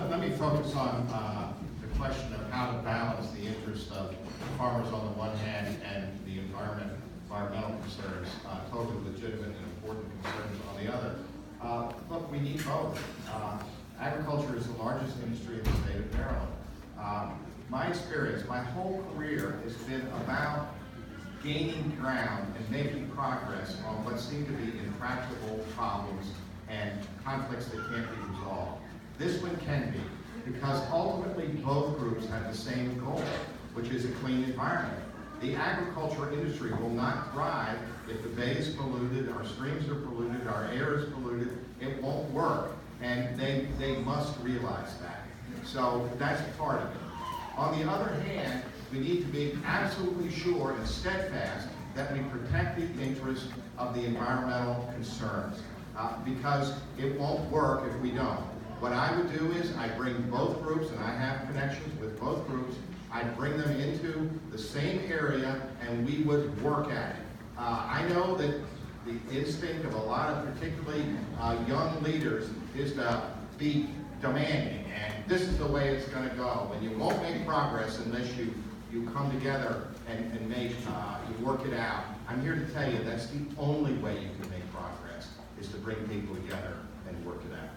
Let me focus on the question of how to balance the interest of farmers on the one hand and the environmental concerns, totally legitimate and important concerns on the other. Look, we need both. Agriculture is the largest industry in the state of Maryland. My experience, my whole career has been about gaining ground and making progress on what seem to be intractable problems and conflicts that can't be resolved. This one can be, because ultimately both groups have the same goal, which is a clean environment. The agriculture industry will not thrive if the bay is polluted, our streams are polluted, our air is polluted. It won't work, and they must realize that. So that's part of it. On the other hand, we need to be absolutely sure and steadfast that we protect the interests of the environmental concerns, because it won't work if we don't. What I would do is I bring both groups, and I have connections with both groups, I'd bring them into the same area and we would work at it. I know that the instinct of a lot of particularly young leaders is to be demanding, and this is the way it's going to go, and you won't make progress unless you come together and make, you work it out. I'm here to tell you that's the only way you can make progress, is to bring people together and work it out.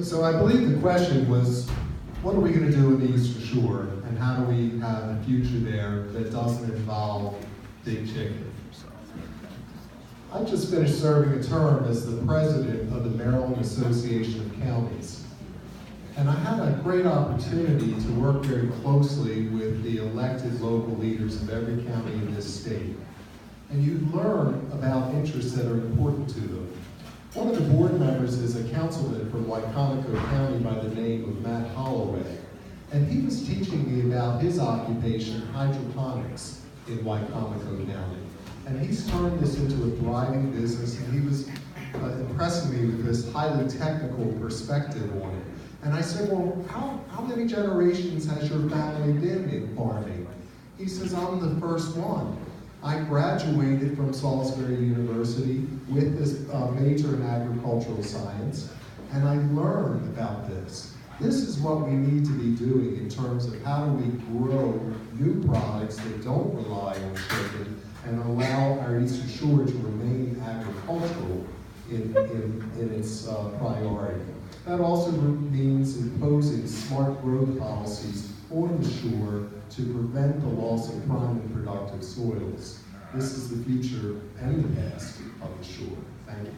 So I believe the question was, what are we going to do in the Eastern Shore, and how do we have a future there that doesn't involve big chicken? I just finished serving a term as the president of the Maryland Association of Counties. And I had a great opportunity to work very closely with the elected local leaders of every county in this state. And you learn about interests that are important to them. One of the board members is a councilman from Wicomico County by the name of Matt Holloway. And he was teaching me about his occupation, hydroponics, in Wicomico County. And he's turned this into a thriving business, and he was impressing me with this highly technical perspective on it. And I said, well, how many generations has your family been in farming? He says, I'm the first one. I graduated from Salisbury University with this major in agricultural science, and I learned about this. This is what we need to be doing in terms of how do we grow new products that don't rely on sugar and allow our Eastern Shore to remain agricultural in its priority. That also means imposing smart growth policies on the shore to prevent the loss of prime and productive soils. This is the future and the past of the shore. Thank you.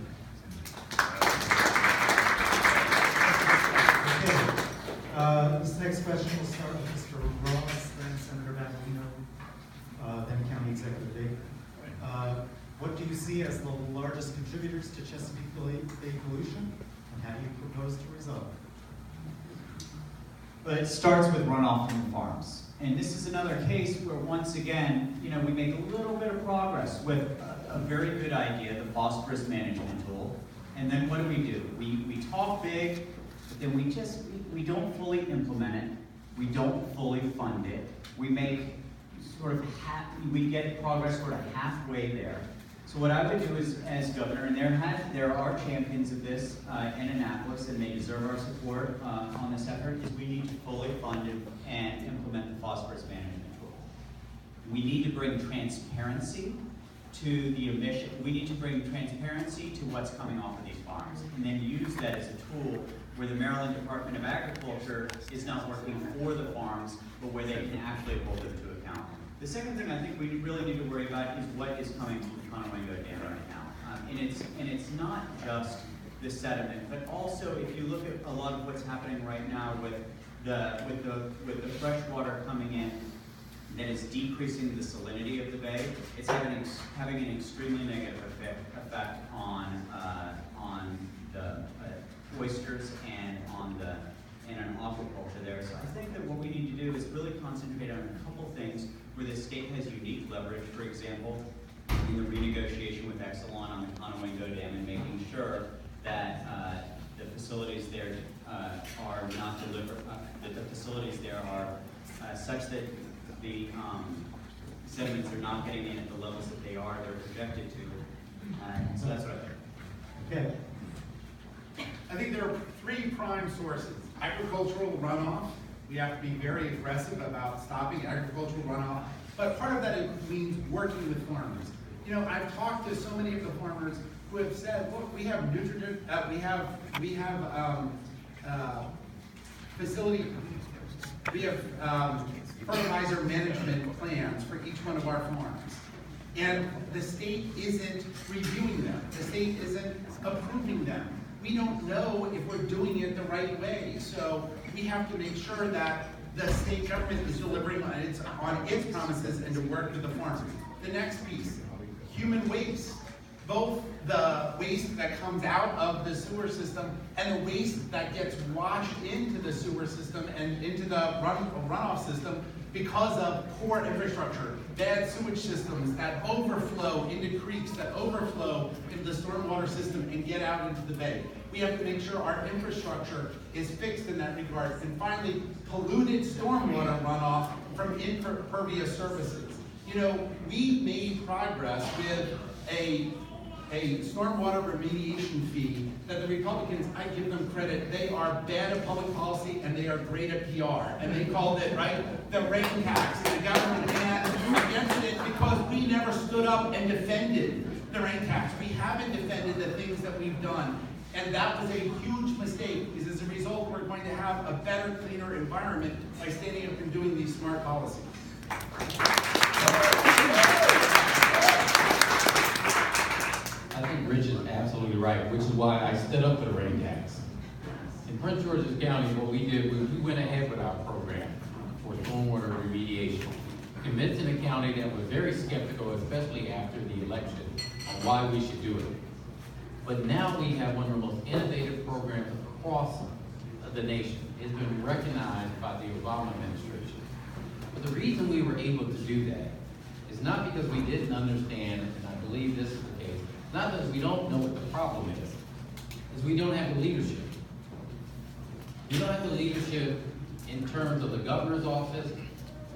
Okay. This next question will start with Mr. Ross, then Senator Bavino, then County Executive Baker. What do you see as the largest contributors to Chesapeake Bay pollution, and how do you propose to resolve it? But it starts with runoff from the farms. And this is another case where, once again, we make a little bit of progress with a very good idea, the phosphorus management tool. And then what do? We talk big, but then we don't fully implement it. We don't fully fund it. We make we get progress sort of halfway there. So what I would do is, as governor, and there are champions of this in Annapolis, and they deserve our support on this effort, is we need to fully fund it and implement the phosphorus management tool. We need to bring transparency to the emission. We need to bring transparency to what's coming off of these farms, and then use that as a tool where the Maryland Department of Agriculture is not working for the farms, but where they can actually hold them to account. The second thing I think we really need to worry about is what is coming from the Conowingo Dam right now. And it's not just the sediment, but also if you look at a lot of what's happening right now with the fresh water coming in, that is decreasing the salinity of the bay. It's having an extremely negative effect on the oysters and on aquaculture there. So I think that what we need to do is really concentrate on a couple things where the state has unique leverage. For example, in the renegotiation with Exelon on the Conowingo Dam, and making sure that the facilities there are not delivered. That the facilities there are such that the sediments are not getting in at the levels that they're projected to. So that's what I think. Okay. I think there are three prime sources. Agricultural runoff. We have to be very aggressive about stopping agricultural runoff. But part of that means working with farmers. I've talked to so many of the farmers who have said, look, we have nutrient, we have facility We have fertilizer management plans for each one of our farms. And the state isn't reviewing them. The state isn't approving them. We don't know if we're doing it the right way. So we have to make sure that the state government is delivering on its promises and to work with the farmers. The next piece, human waste. Both the waste that comes out of the sewer system and the waste that gets washed into the sewer system and into the runoff system because of poor infrastructure, bad sewage systems that overflow into creeks, that overflow into the stormwater system and get out into the bay. We have to make sure our infrastructure is fixed in that regard. And finally, polluted stormwater runoff from impervious surfaces. You know, we made progress with a stormwater remediation fee that the Republicans, I give them credit, they are bad at public policy and they are great at PR. And they called it, right, the rain tax. The government ran against it because we never stood up and defended the rain tax. We haven't defended the things that we've done. And that was a huge mistake, because as a result, we're going to have a better, cleaner environment by standing up and doing these smart policies. I think Rich is absolutely right, which is why I stood up for the rain tax. In Prince George's County, what we did was we went ahead with our program for stormwater remediation, convincing the county that was very skeptical, especially after the election, on why we should do it. But now we have one of the most innovative programs across the nation. It's been recognized by the Obama administration. But the reason we were able to do that is not because we didn't understand, and I believe this is the case, not that we don't know what the problem is we don't have the leadership. We don't have the leadership in terms of the governor's office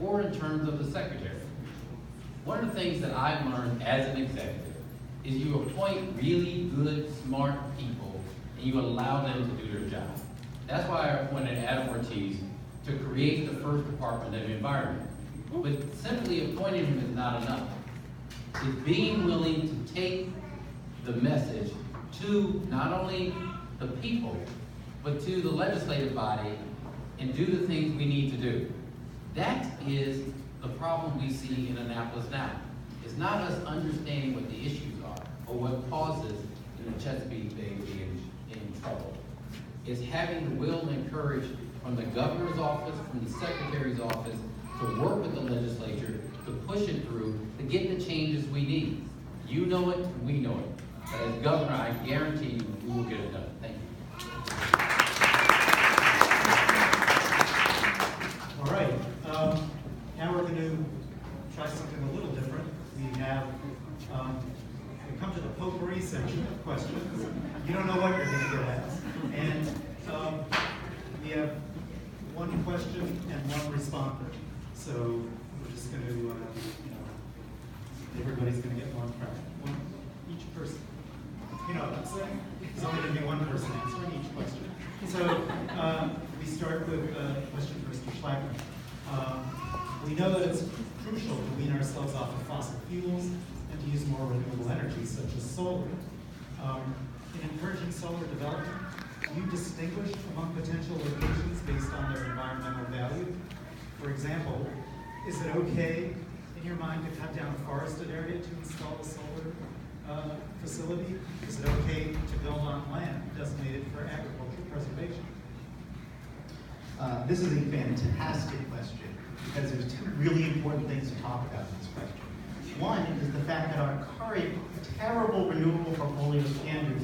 or in terms of the secretary. One of the things that I've learned as an executive is you appoint really good, smart people and you allow them to do their job. That's why I appointed Adam Ortiz to create the first Department of Environment. But simply appointing him is not enough. It's being willing to take the message to not only the people, but to the legislative body and do the things we need to do. That is the problem we see in Annapolis now. It's not us understanding what the issues are or what causes the Chesapeake Bay to be in trouble. It's having the will and courage from the governor's office, from the secretary's office, to work with the legislature, to push it through, to get the changes we need. You know it, we know it. But as governor, I guarantee you, we will get it done. Thank you. All right, now we're going to try something a little different. We have, we come to the potpourri section of questions. You don't know what you're going to get asked. And we have one question and one responder. So we're just going to, everybody's going to get one crack. One, each person. You know what I'm saying? There's only going to be one person answering each question. So we start with a question for Mr. Schlackman. We know that it's crucial to wean ourselves off of fossil fuels and to use more renewable energy, such as solar. In encouraging solar development, do you distinguish among potential locations based on their environmental value? For example, is it okay in your mind to cut down a forested area to install a solar facility? Is it okay to build on land designated for agricultural preservation? This is a fantastic question because there's two really important things to talk about in this question. One is the fact that our current terrible renewable portfolio standards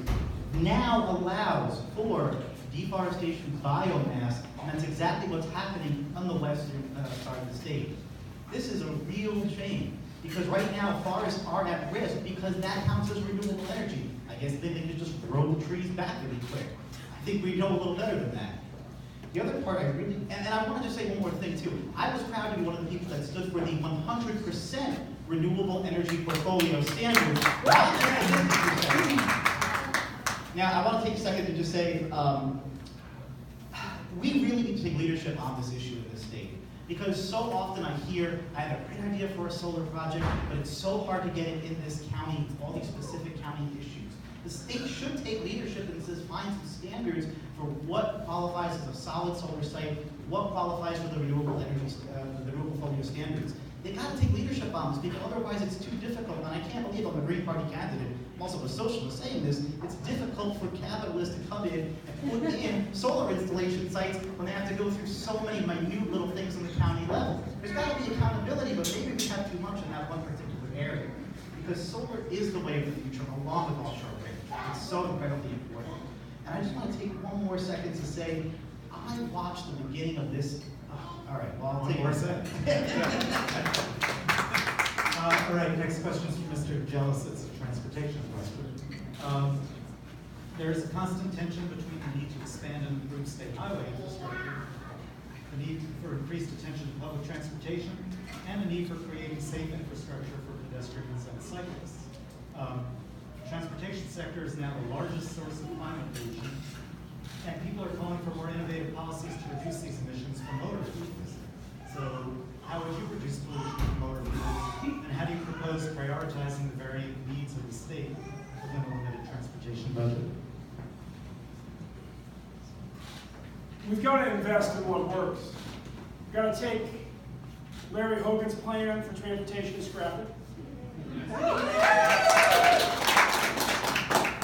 now allows for deforestation biomass, and that's exactly what's happening on the western side of the state. This is a real shame because right now forests are at risk because that counts as renewable energy. I guess they could just grow the trees back really quick. I think we know a little better than that. The other part I really, and I want to just say one more thing too. I was proud to be one of the people that stood for the 100% renewable energy portfolio standard, not just the 50%. Now, I want to take a second to just say, we really need to take leadership on this issue in this state. Because so often I hear, I have a great idea for a solar project, but it's so hard to get it in this county, all these specific county issues. The state should take leadership and says find some standards for what qualifies as a solid solar site, what qualifies for the renewable energy, the renewable portfolio standards. They gotta take leadership on this, because otherwise it's too difficult, and I can't believe I'm a Green Party candidate, I'm also a socialist saying this, it's difficult for capitalists to come in and put in solar installation sites when they have to go through so many minute little things on the county level. There's gotta be accountability, but maybe we have too much in that one particular area. Because solar is the way of the future, along with offshore wind. It's so incredibly important. And I just want to take one more second to say, I watched the beginning of this. All right, well, I'll take One more second. All right, next question is from Mr. Jealous. It's a transportation question. There is a constant tension between the need to expand and improve state highway infrastructure, the need for increased attention to public transportation, and the need for creating safe infrastructure for pedestrians and cyclists. Transportation sector is now the largest source of climate pollution, and people are calling for more innovative policies to reduce these emissions from motor fuels. So how would you reduce pollution from motor fuels, and how do you propose prioritizing the varying needs of the state within a limited transportation budget? We've got to invest in what works. We've got to take Larry Hogan's plan for transportation and scrap it.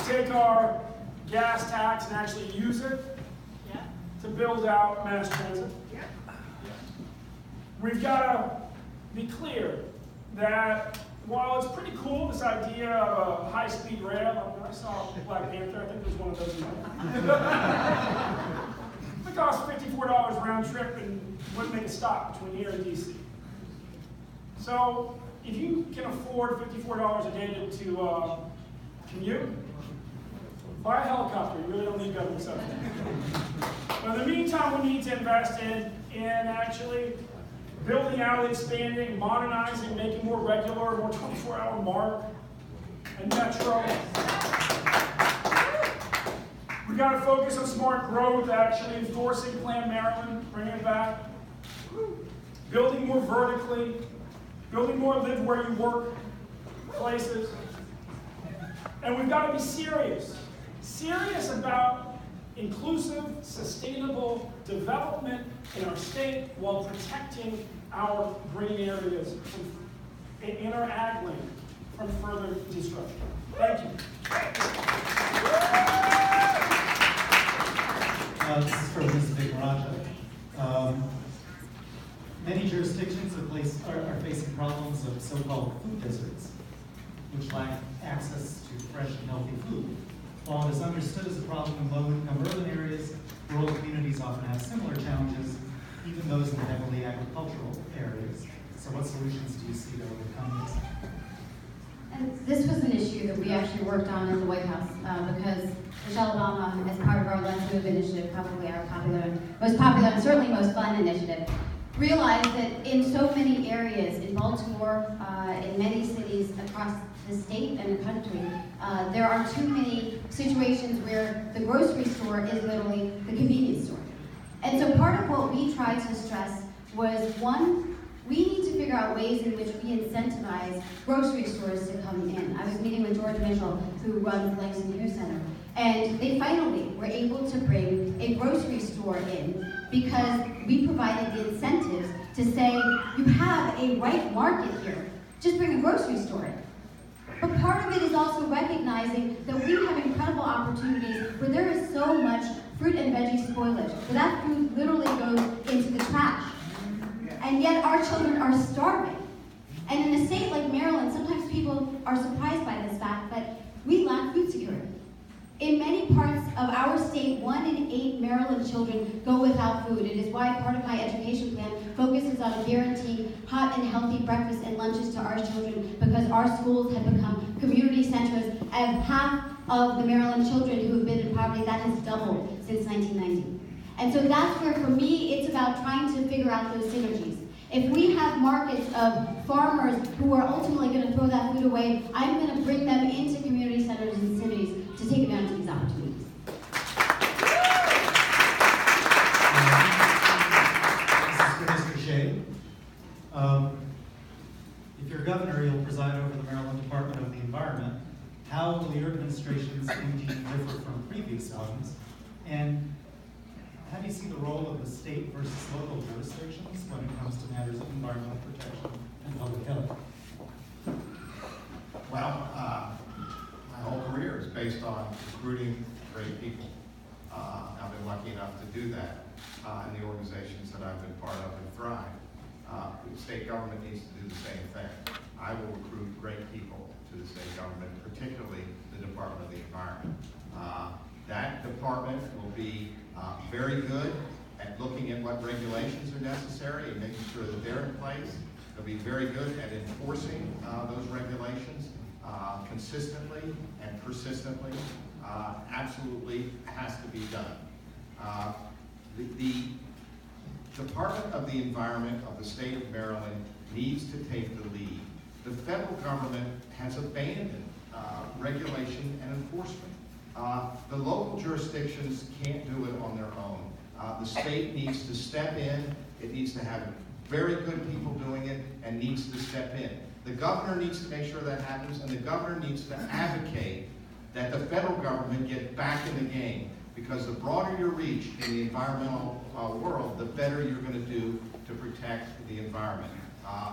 Take our gas tax and actually use it to build out mass transit. We've got to be clear that while it's pretty cool, this idea of a high-speed rail, I saw Black Panther, I think there's one of those in there. It costs $54 round trip and wouldn't make a stop between here and DC. So if you can afford $54 a day to commute, buy a helicopter. You really don't need government subsidy. But in the meantime, we need to invest in actually building out, expanding, modernizing, making more regular, more 24-hour MARC and Metro. We got to focus on smart growth, actually enforcing Plan Maryland, bringing it back, building more vertically, building more live where you work places. And we've got to be serious about inclusive, sustainable development in our state while protecting our green areas in our ag land from further disruption. Thank you. This is for Ms. Vigaraja. Many jurisdictions are facing problems of so-called food deserts, which lack access to fresh and healthy food. While it is understood as a problem in low-income urban areas, rural communities often have similar challenges, even those in heavily agricultural areas. So what solutions do you see to overcome this? And this was an issue that we actually worked on in the White House because Michelle Obama, as part of our Let's Move initiative, probably our most popular and certainly most fun initiative, realized that in so many areas, in Baltimore, in many cities across the state and the country, there are too many situations where the grocery store is literally the convenience store. And so part of what we tried to stress was, one, we need to figure out ways in which we incentivize grocery stores to come in. I was meeting with George Mitchell, who runs Langston Youth Center, and they finally were able to bring a grocery store in because we provided the incentives to say, you have a right market here, just bring a grocery store in. But part of it is also recognizing that we have incredible opportunities where there is so much fruit and veggie spoilage, where that food literally goes into the trash. And yet our children are starving. And in a state like Maryland, sometimes people are surprised by this fact, but we lack food security. In many parts of our state, 1 in 8 Maryland children go without food. It is why part of my education plan focuses on guaranteeing hot and healthy breakfast and lunches to our children, because our schools have become community centers, and half of the Maryland children who have been in poverty, that has doubled since 1990. And so that's where, for me, it's about trying to figure out those synergies. If we have markets of farmers who are ultimately going to throw that food away, I'm going to bring them into community centers and cities to take advantage of these opportunities. This is for Mr. Shea. If you're governor, you'll preside over the Maryland Department of the Environment. How will your administration's MD differ from previous ones? And How do you see the role of the state versus local jurisdictions when it comes to matters of environmental protection and public health? Well, my whole career is based on recruiting great people. I've been lucky enough to do that in the organizations that I've been part of and thrive. The state government needs to do the same thing. I will recruit great people to the state government, particularly the Department of the Environment. That department will be very good at looking at what regulations are necessary and making sure that they're in place. They'll be very good at enforcing those regulations consistently and persistently. Absolutely has to be done. The Department of the Environment of the state of Maryland needs to take the lead. The federal government has abandoned regulation and enforcement. The local jurisdictions can't do it on their own. The state needs to step in. It needs to have very good people doing it and needs to step in. The governor needs to make sure that happens, and the governor needs to advocate that the federal government get back in the game, because the broader your reach in the environmental world, the better you're going to do to protect the environment.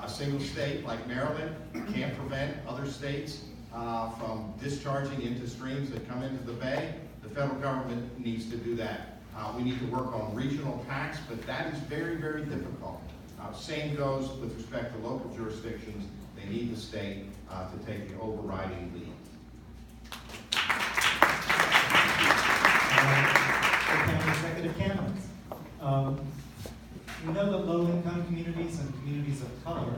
A single state like Maryland can't prevent other states from discharging into streams that come into the bay. The federal government needs to do that. We need to work on regional pacts, but that is very, very difficult. Same goes with respect to local jurisdictions. They need the state to take the overriding lead. County Executive Candidates. We know that low-income communities and communities of color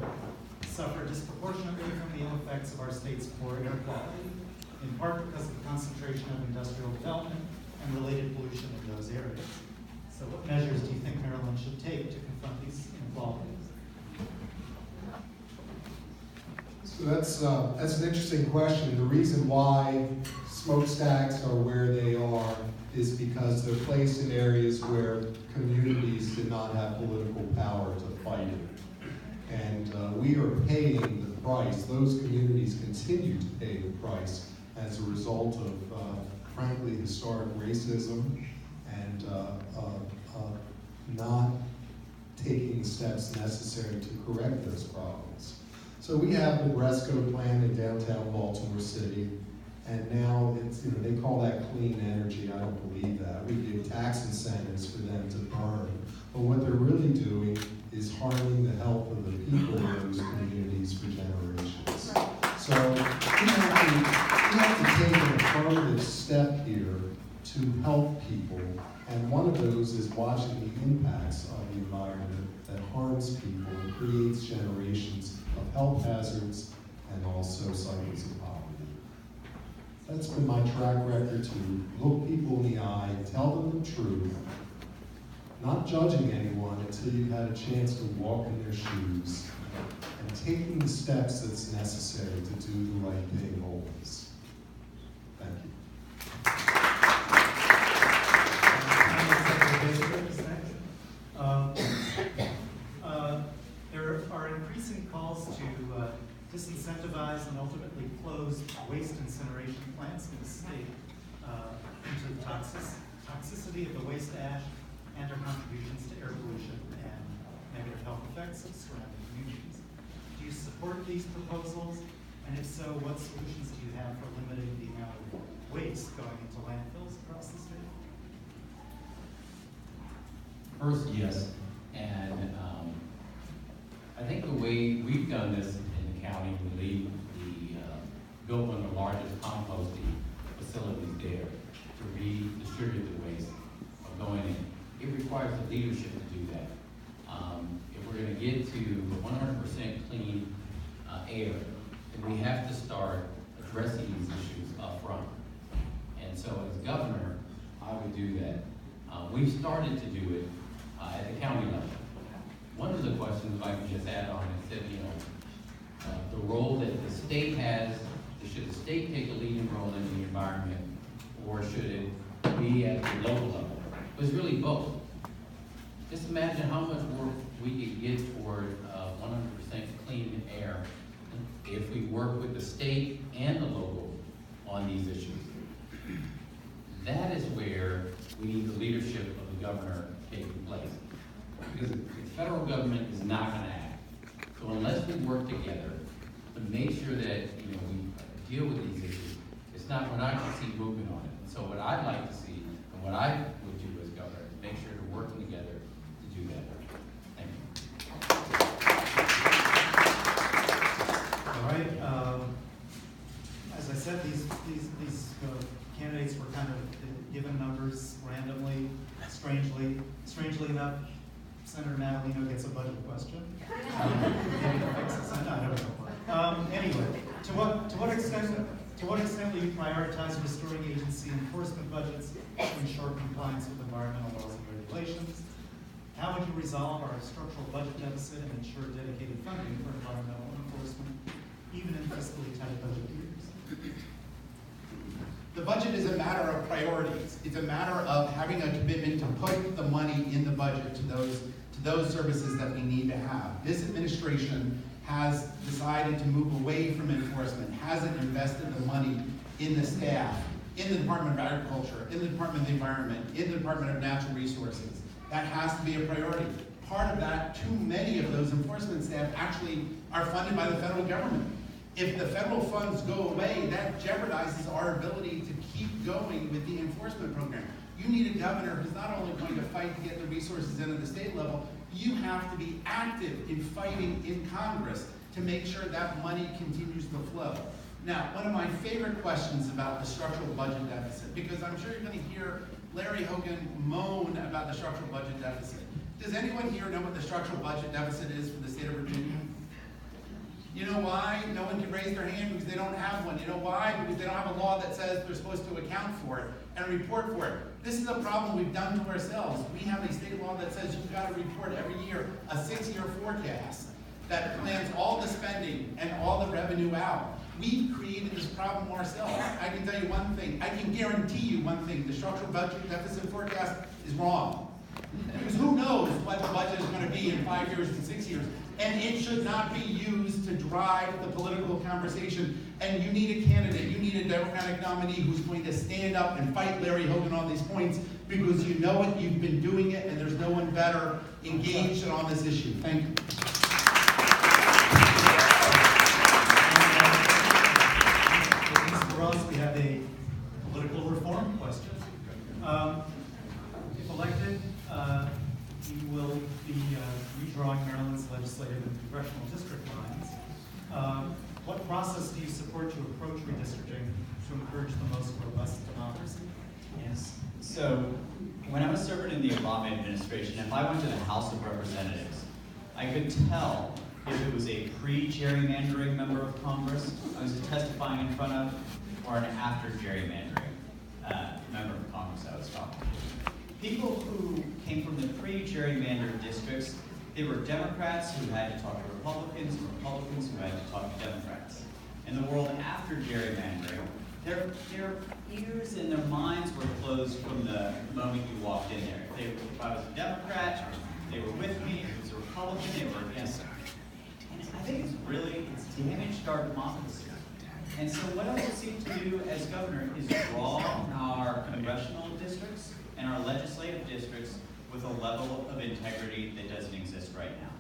suffer disproportionately from the ill effects of our state's poor air quality, in part because of the concentration of industrial development and related pollution in those areas. So what measures do you think Maryland should take to confront these inequalities? So that's an interesting question. The reason why smokestacks are where they are is because they're placed in areas where communities did not have political power to fight it. And we are paying the price. Those communities continue to pay the price as a result of, frankly, historic racism and not taking the steps necessary to correct those problems. So we have the Bresco plan in downtown Baltimore City, and now it's, they call that clean energy. I don't believe that. We give tax incentives for them to burn. But what they're really doing is harming the health of the people in those communities for generations. So we have to take an affirmative step here to help people, and one of those is watching the impacts of the environment that harms people and creates generations of health hazards and also cycles of poverty. That's been my track record, to look people in the eye, tell them the truth, not judging anyone until you've had a chance to walk in their shoes, and taking the steps that's necessary to do the right thing always. Thank you. There are increasing calls to disincentivize and ultimately close waste incineration plants in the state due to the toxicity of the waste ash and their contributions to air pollution and negative health effects of surrounding communities. Do you support these proposals? And if so, what solutions do you have for limiting the amount of waste going into landfills across the state? First, yes, and I think the way we've done this in the county, we built one of the largest composting facilities there to redistribute the waste going in. It requires the leadership to do that. If we're going to get to 100% clean air, then we have to start addressing these issues up front. And so as governor, I would do that. We've started to do it at the county level. One of the questions, if I can just add on, is that, the role that the state has, should the state take a leading role in the environment, or should it be at the local level? It was really both. Just imagine how much work we could get toward 100% clean air if we work with the state and the local on these issues. That is where we need the leadership of the governor can work together to make sure that, we deal with these issues. We're not going to see movement on it. And so what I'd like to see, and what I would do as governor, is make sure we're working together to do that. Thank you. All right, as I said, these candidates were kind of given numbers randomly, strangely enough. Senator Natalino gets a budget question. Maybe to fix this, I don't know. Anyway, to what extent will you prioritize restoring agency enforcement budgets to ensure compliance with environmental laws and regulations? How would you resolve our structural budget deficit and ensure dedicated funding for environmental enforcement, even in fiscally tight budget years? The budget is a matter of priorities. It's a matter of having a commitment to put the money in the budget to those services that we need to have. This administration has decided to move away from enforcement, hasn't invested the money in the staff, in the Department of Agriculture, in the Department of the Environment, in the Department of Natural Resources. That has to be a priority. Part of that, too many of those enforcement staff actually are funded by the federal government. If the federal funds go away, that jeopardizes our ability to keep going with the enforcement program. You need a governor who's not only going to fight to get the resources in at the state level, you have to be active in fighting in Congress to make sure that money continues to flow. Now, one of my favorite questions about the structural budget deficit, because I'm sure you're going to hear Larry Hogan moan about the structural budget deficit. Does anyone here know what the structural budget deficit is for the state of Virginia? You know why? No one can raise their hand because they don't have one. You know why? Because they don't have a law that says they're supposed to account for it and report for it. This is a problem we've done to ourselves. We have a state law that says you've got to report every year a 6-year forecast that plans all the spending and all the revenue out. We've created this problem ourselves. I can tell you one thing. I can guarantee you one thing. The structural budget deficit forecast is wrong. Because who knows what the budget is going to be in 5 years and 6 years. And it should not be used to drive the political conversation. And you need a candidate, you need a Democratic nominee who's going to stand up and fight Larry Hogan on these points because you know it, you've been doing it, and there's no one better engaged on this issue. Thank you. For us, we have a political reform question. If elected, we will be redrawing Maryland's legislative and congressional district lines. What process do you support to approach redistricting to encourage the most robust democracy? Yes. So, when I was serving in the Obama administration, if I went to the House of Representatives, I could tell if it was a pre-gerrymandering member of Congress I was testifying in front of, or an after-gerrymandering member of Congress I was talking to. People who came from the pre-gerrymandered districts, they were Democrats who had to talk to Republicans, and Republicans who had to talk to Democrats. In the world after gerrymandering, their ears and their minds were closed from the moment you walked in there. If I was a Democrat, they were with me. If it was a Republican, they were against me. And I think it's damaged our democracy. And so what I will seek to do as governor is draw our congressional districts and our legislative districts with a level of integrity that doesn't exist right now.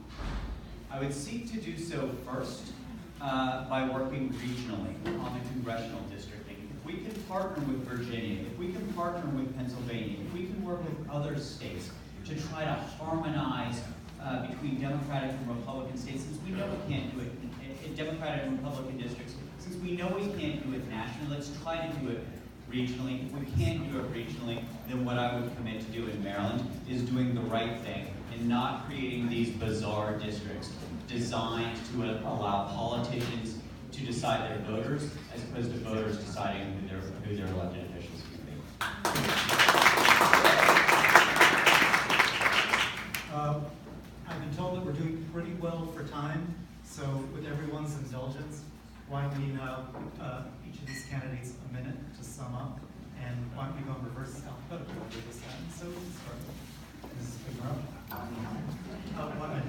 I would seek to do so first by working regionally on the congressional districting. If we can partner with Virginia, if we can partner with Pennsylvania, if we can work with other states to try to harmonize between Democratic and Republican states, since we know we can't do it in Democratic and Republican districts, since we know we can't do it nationally, let's try to do it regionally. If we can't do it regionally, then what I would commit to do in Maryland is doing the right thing and not creating these bizarre districts designed to allow politicians to decide their voters as opposed to voters deciding who their elected officials can be. I've been told that we're doing pretty well for time, so with everyone's indulgence, why don't we now each of these candidates a minute to sum up, and why don't we go in reverse alphabetical order this time? So we'll start with Mrs. Figueroa. 1 minute.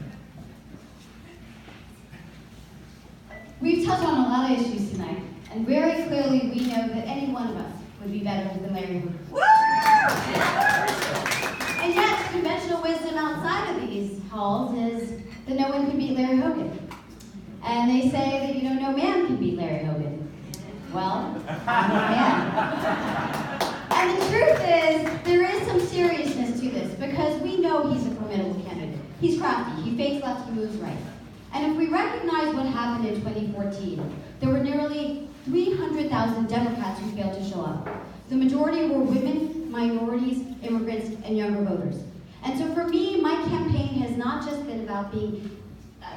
We've touched on a lot of issues tonight, and very clearly we know that any one of us would be better than Larry Hogan. And yet, conventional wisdom outside of these halls is that no one can beat Larry Hogan. And they say that, you know, no man can beat Larry Hogan. Well, I'm a man. And the truth is, there is some seriousness to this because we know he's a formidable candidate. He's crafty, he fakes left, he moves right. And if we recognize what happened in 2014, there were nearly 300,000 Democrats who failed to show up. The majority were women, minorities, immigrants, and younger voters. And so for me, my campaign has not just been about being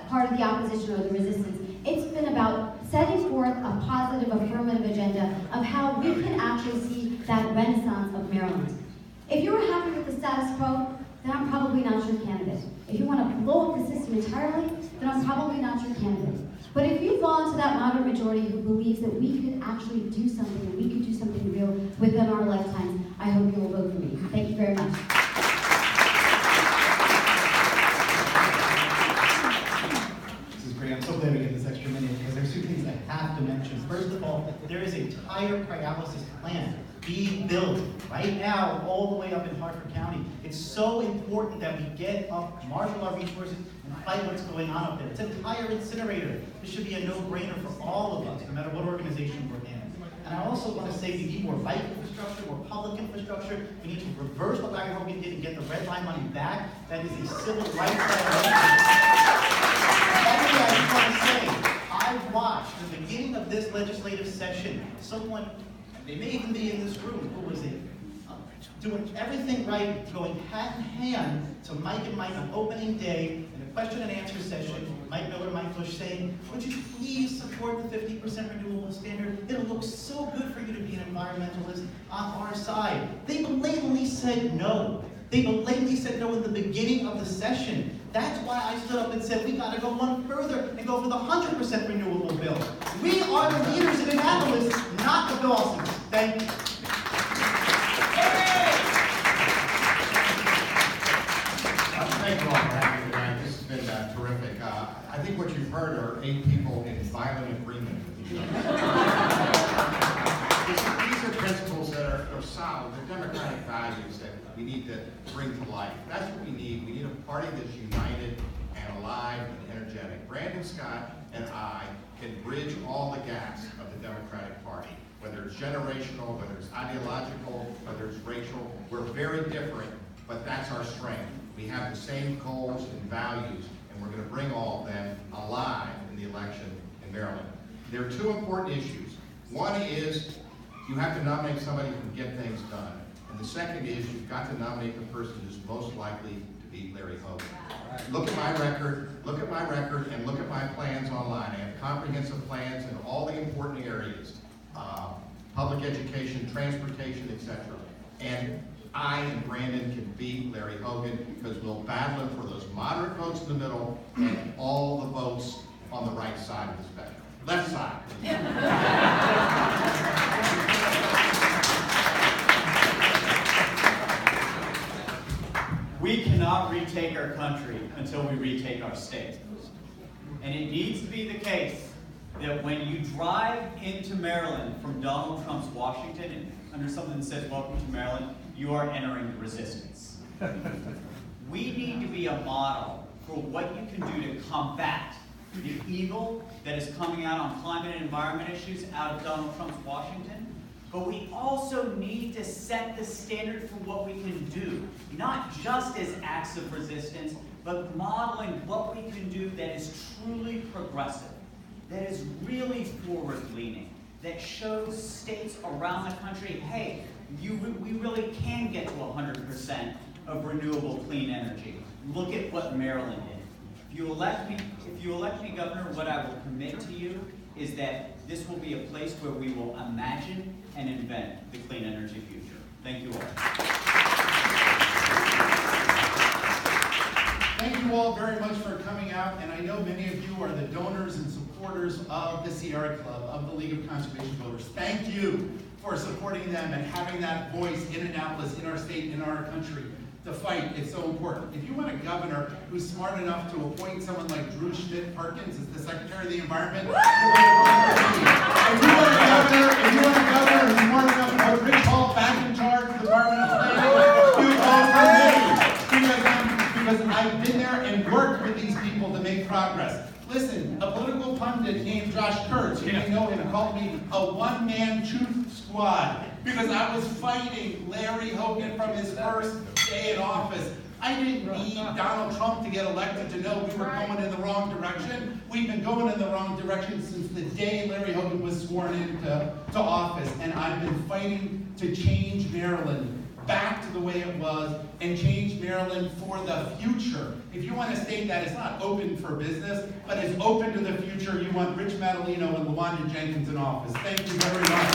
part of the opposition or the resistance. It's been about setting forth a positive, affirmative agenda of how we can actually see that renaissance of Maryland. If you're happy with the status quo, then I'm probably not your candidate. If you want to blow up the system entirely, then I'm probably not your candidate. But if you fall into that moderate majority who believes that we could actually do something, and we could do something real within our lifetimes, I hope you will vote for me. Thank you very much. This is great. I'm so glad we get this extra minute because there's two things I have to mention. First of all, there is a tire cryolysis plant being built right now all the way up in Hartford County. It's so important that we get up, marshal our resources, and fight what's going on up there. It's a tire incinerator. This should be a no-brainer for all of us, no matter what organization we're in. And I also want to say we need more bike infrastructure, more public infrastructure. We need to reverse what Larry Hogan did and get the red line money back. That is a civil rights violation. Finally, I just want to say, I watched the beginning of this legislative session, someone, they may even be in this room, who was doing everything right, going hand in hand to Mike and Mike on opening day in a question and answer session. Mike Miller, Mike Bush saying, would you please support the 50% renewable standard? It'll look so good for you to be an environmentalist on our side. They blatantly said no. They blatantly said no in the beginning of the session. That's why I stood up and said we gotta go one further and go for the 100% renewable bill. We are the leaders in Annapolis, not the Dawsons. Thank you. Thank you all for having me tonight. This has been terrific. I think what you've heard are 8 people in violent agreement with each other. These are principles that are solid. They're democratic values that we need to bring to life. That's what we need. We need a party that's united and alive and energetic. Brandon Scott and I can bridge all the gaps of the Democratic Party, whether it's generational, whether it's ideological, whether it's racial. We're very different, but that's our strength. We have the same goals and values, and we're going to bring all of them alive in the election in Maryland. There are 2 important issues. One is you have to nominate somebody who can get things done. And the second is you've got to nominate the person who's most likely to beat Larry Hogan. Look at my record, and look at my plans online. I have comprehensive plans in all the important areas, public education, transportation, etc. And I and Brandon can beat Larry Hogan because we'll battle him for those moderate votes in the middle and all the votes on the right side of the spectrum. Left side. We cannot retake our country until we retake our state. And it needs to be the case that when you drive into Maryland from Donald Trump's Washington and under something that says welcome to Maryland, you are entering the resistance. We need to be a model for what you can do to combat the evil that is coming out on climate and environment issues out of Donald Trump's Washington. But we also need to set the standard for what we can do, not just as acts of resistance, but modeling what we can do that is truly progressive, that is really forward-leaning, that shows states around the country, hey, we really can get to 100% of renewable clean energy. Look at what Maryland did. If you elect me governor, what I will commit to you is that this will be a place where we will imagine and invent the clean energy future. Thank you all. Thank you all very much for coming out, and I know many of you are the donors and supporters of the Sierra Club, of the League of Conservation Voters. Thank you for supporting them and having that voice in Annapolis, in our state, in our country. The fight is so important. If you want a governor who's smart enough to appoint someone like Drew Schmidt-Perkins as the Secretary of the Environment, if you want a governor who's smart enough to put Rich Hall back in charge of the Department of Planning, you vote for me because I've been there and worked with these people to make progress. Listen, a political pundit pundit named Josh Kurtz, you may know him, called me a one-man truth squad because I was fighting Larry Hogan from his first day in office. I didn't need Donald Trump to get elected to know we were going in the wrong direction. We've been going in the wrong direction since the day Larry Hogan was sworn into office, and I've been fighting to change Maryland back to the way it was and change Maryland for the future. If you want to state that it's not open for business, but it's open to the future, you want Rich Madaleno and LaWanda Jenkins in office. Thank you very much.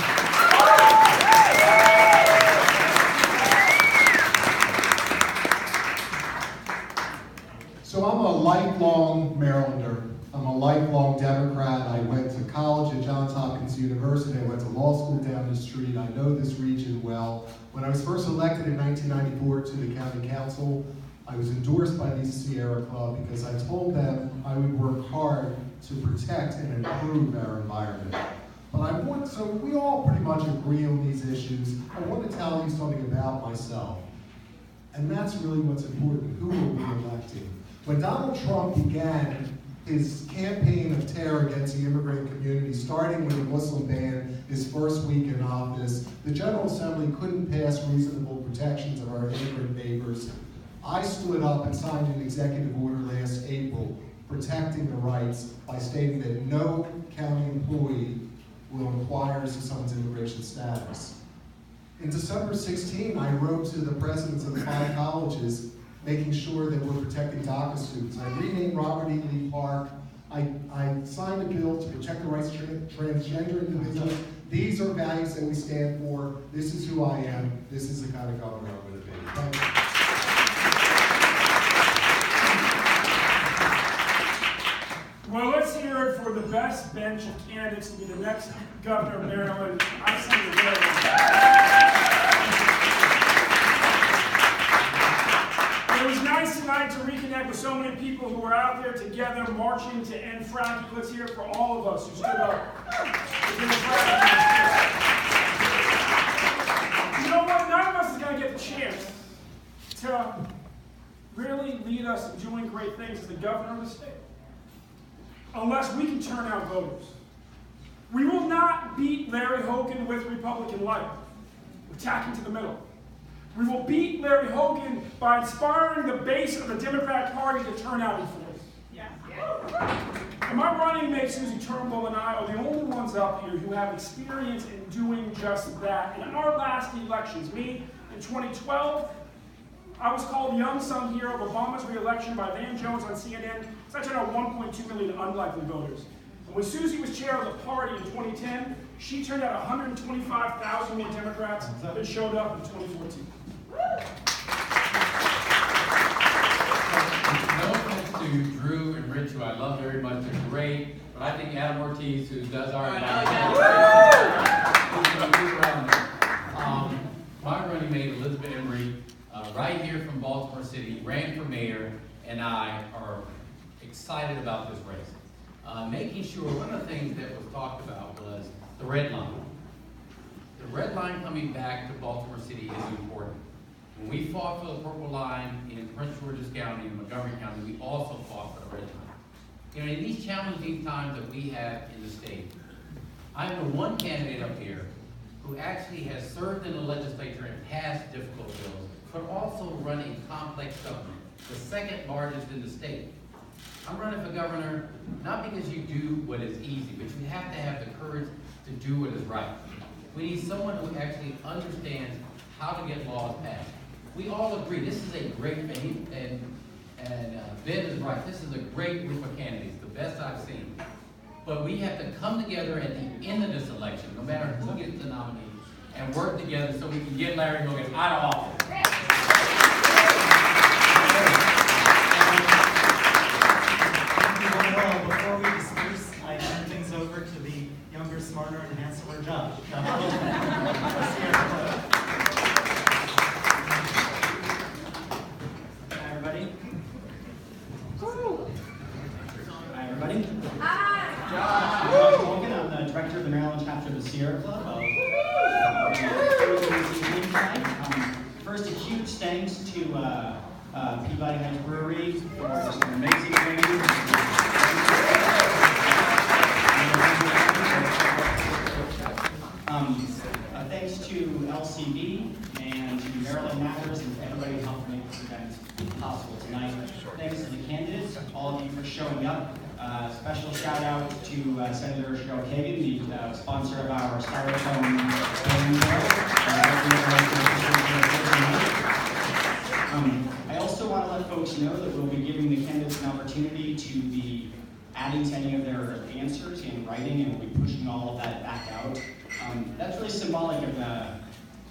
So I'm a lifelong Marylander. I'm a lifelong Democrat. I went to college at Johns Hopkins University. I went to law school down the street. I know this region well. When I was first elected in 1994 to the county council, I was endorsed by the Sierra Club because I told them I would work hard to protect and improve our environment. But so we all pretty much agree on these issues. I want to tell you something about myself. And that's really what's important. Who will be electing? When Donald Trump began his campaign of terror against the immigrant community, starting with a Muslim ban his first week in office, the General Assembly couldn't pass reasonable protections of our immigrant neighbors. I stood up and signed an executive order last April protecting the rights by stating that no county employee will inquire as to someone's immigration status. In December 16, I wrote to the presidents of the 5 colleges making sure that we're protecting DACA students. I renamed Robert E. Lee Park. I signed a bill to protect the rights of transgender individuals. These are values that we stand for. This is who I am. This is the kind of governor I'm going to be. Thank you. Well, let's hear it for the best bench of candidates to be the next governor of Maryland. I see the It was nice tonight to reconnect with so many people who were out there together marching to end fracking. Let's hear it for all of us who stood up. You know what? None of us is going to get the chance to really lead us in doing great things as the governor of the state unless we can turn out voters. We will not beat Larry Hogan with Republican light, attacking to the middle. We will beat Larry Hogan by inspiring the base of the Democratic Party to turn out in force. And my running mate, Susie Turnbull, and I are the only ones up here who have experience in doing just that. In our last elections, me in 2012, I was called the unsung hero of Obama's re-election by Van Jones on CNN. So I turned out 1.2 million unlikely voters. And when Susie was chair of the party in 2010, she turned out 125,000 new Democrats that showed up in 2014. No offense to Drew and Rich, who I love very much, they're great, but I think Adam Ortiz, who does our my running mate, Elizabeth Emery, right here from Baltimore City, ran for mayor, and I are excited about this race. Making sure, one of the things that was talked about was the red line. The red line coming back to Baltimore City is important. When we fought for the purple line in Prince George's County and Montgomery County, we also fought for the red line. You know, in these challenging times that we have in the state, I know one candidate up here who actually has served in the legislature and passed difficult bills, but also run a complex government, the second largest in the state. I'm running for governor not because you do what is easy, but you have to have the courage to do what is right. We need someone who actually understands how to get laws passed. We all agree this is a great, and Ben is right, this is a great group of candidates, the best I've seen. But we have to come together at the end of this election, no matter who gets the nominee, and work together so we can get Larry Hogan out of office. Before we disperse, I turn things over to the younger, smarter, and handsomer Josh. Hi, everybody. Hi, everybody. Hi. Josh Hogan. I'm the director of the Maryland chapter of the Sierra Club. First, a huge thanks to Peabody Heights Brewery for just an amazing venue. Senator Cheryl Kagan, the sponsor of our styrofoam voting bill. I also want to let folks know that we'll be giving the candidates an opportunity to be adding to any of their answers in writing, and we'll be pushing all of that back out. That's really symbolic of the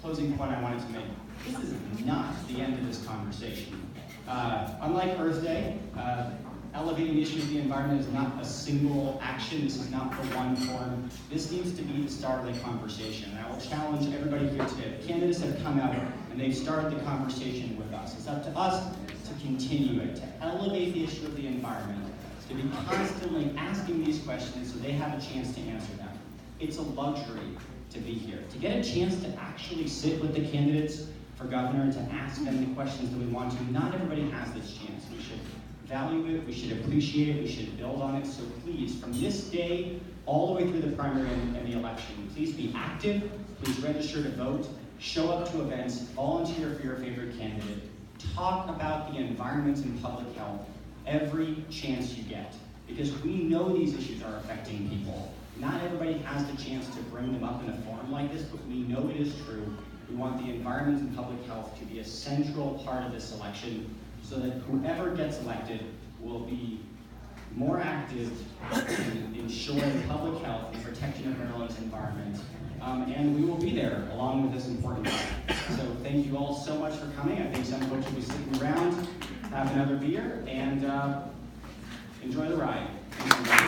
closing point I wanted to make. This is not the end of this conversation. Unlike Earth Day, elevating the issue of the environment is not a single action. This is not the one form. This needs to be the start of the conversation. And I will challenge everybody here today. The candidates have come out and they've started the conversation with us. It's up to us to continue it, to elevate the issue of the environment, to be constantly asking these questions so they have a chance to answer them. It's a luxury to be here, to get a chance to actually sit with the candidates for governor and to ask them the questions that we want to. Not everybody has this chance. We should value it, we should appreciate it, we should build on it. So please, from this day all the way through the primary and the election, please be active, please register to vote, show up to events, volunteer for your favorite candidate, talk about the environment and public health every chance you get, because we know these issues are affecting people. Not everybody has the chance to bring them up in a forum like this, but we know it is true. We want the environment and public health to be a central part of this election so that whoever gets elected will be more active in ensuring public health and protection of Maryland's environment. And we will be there along with this important fight. So thank you all so much for coming. I think some folks will be sticking around, have another beer, and enjoy the ride. Thank you.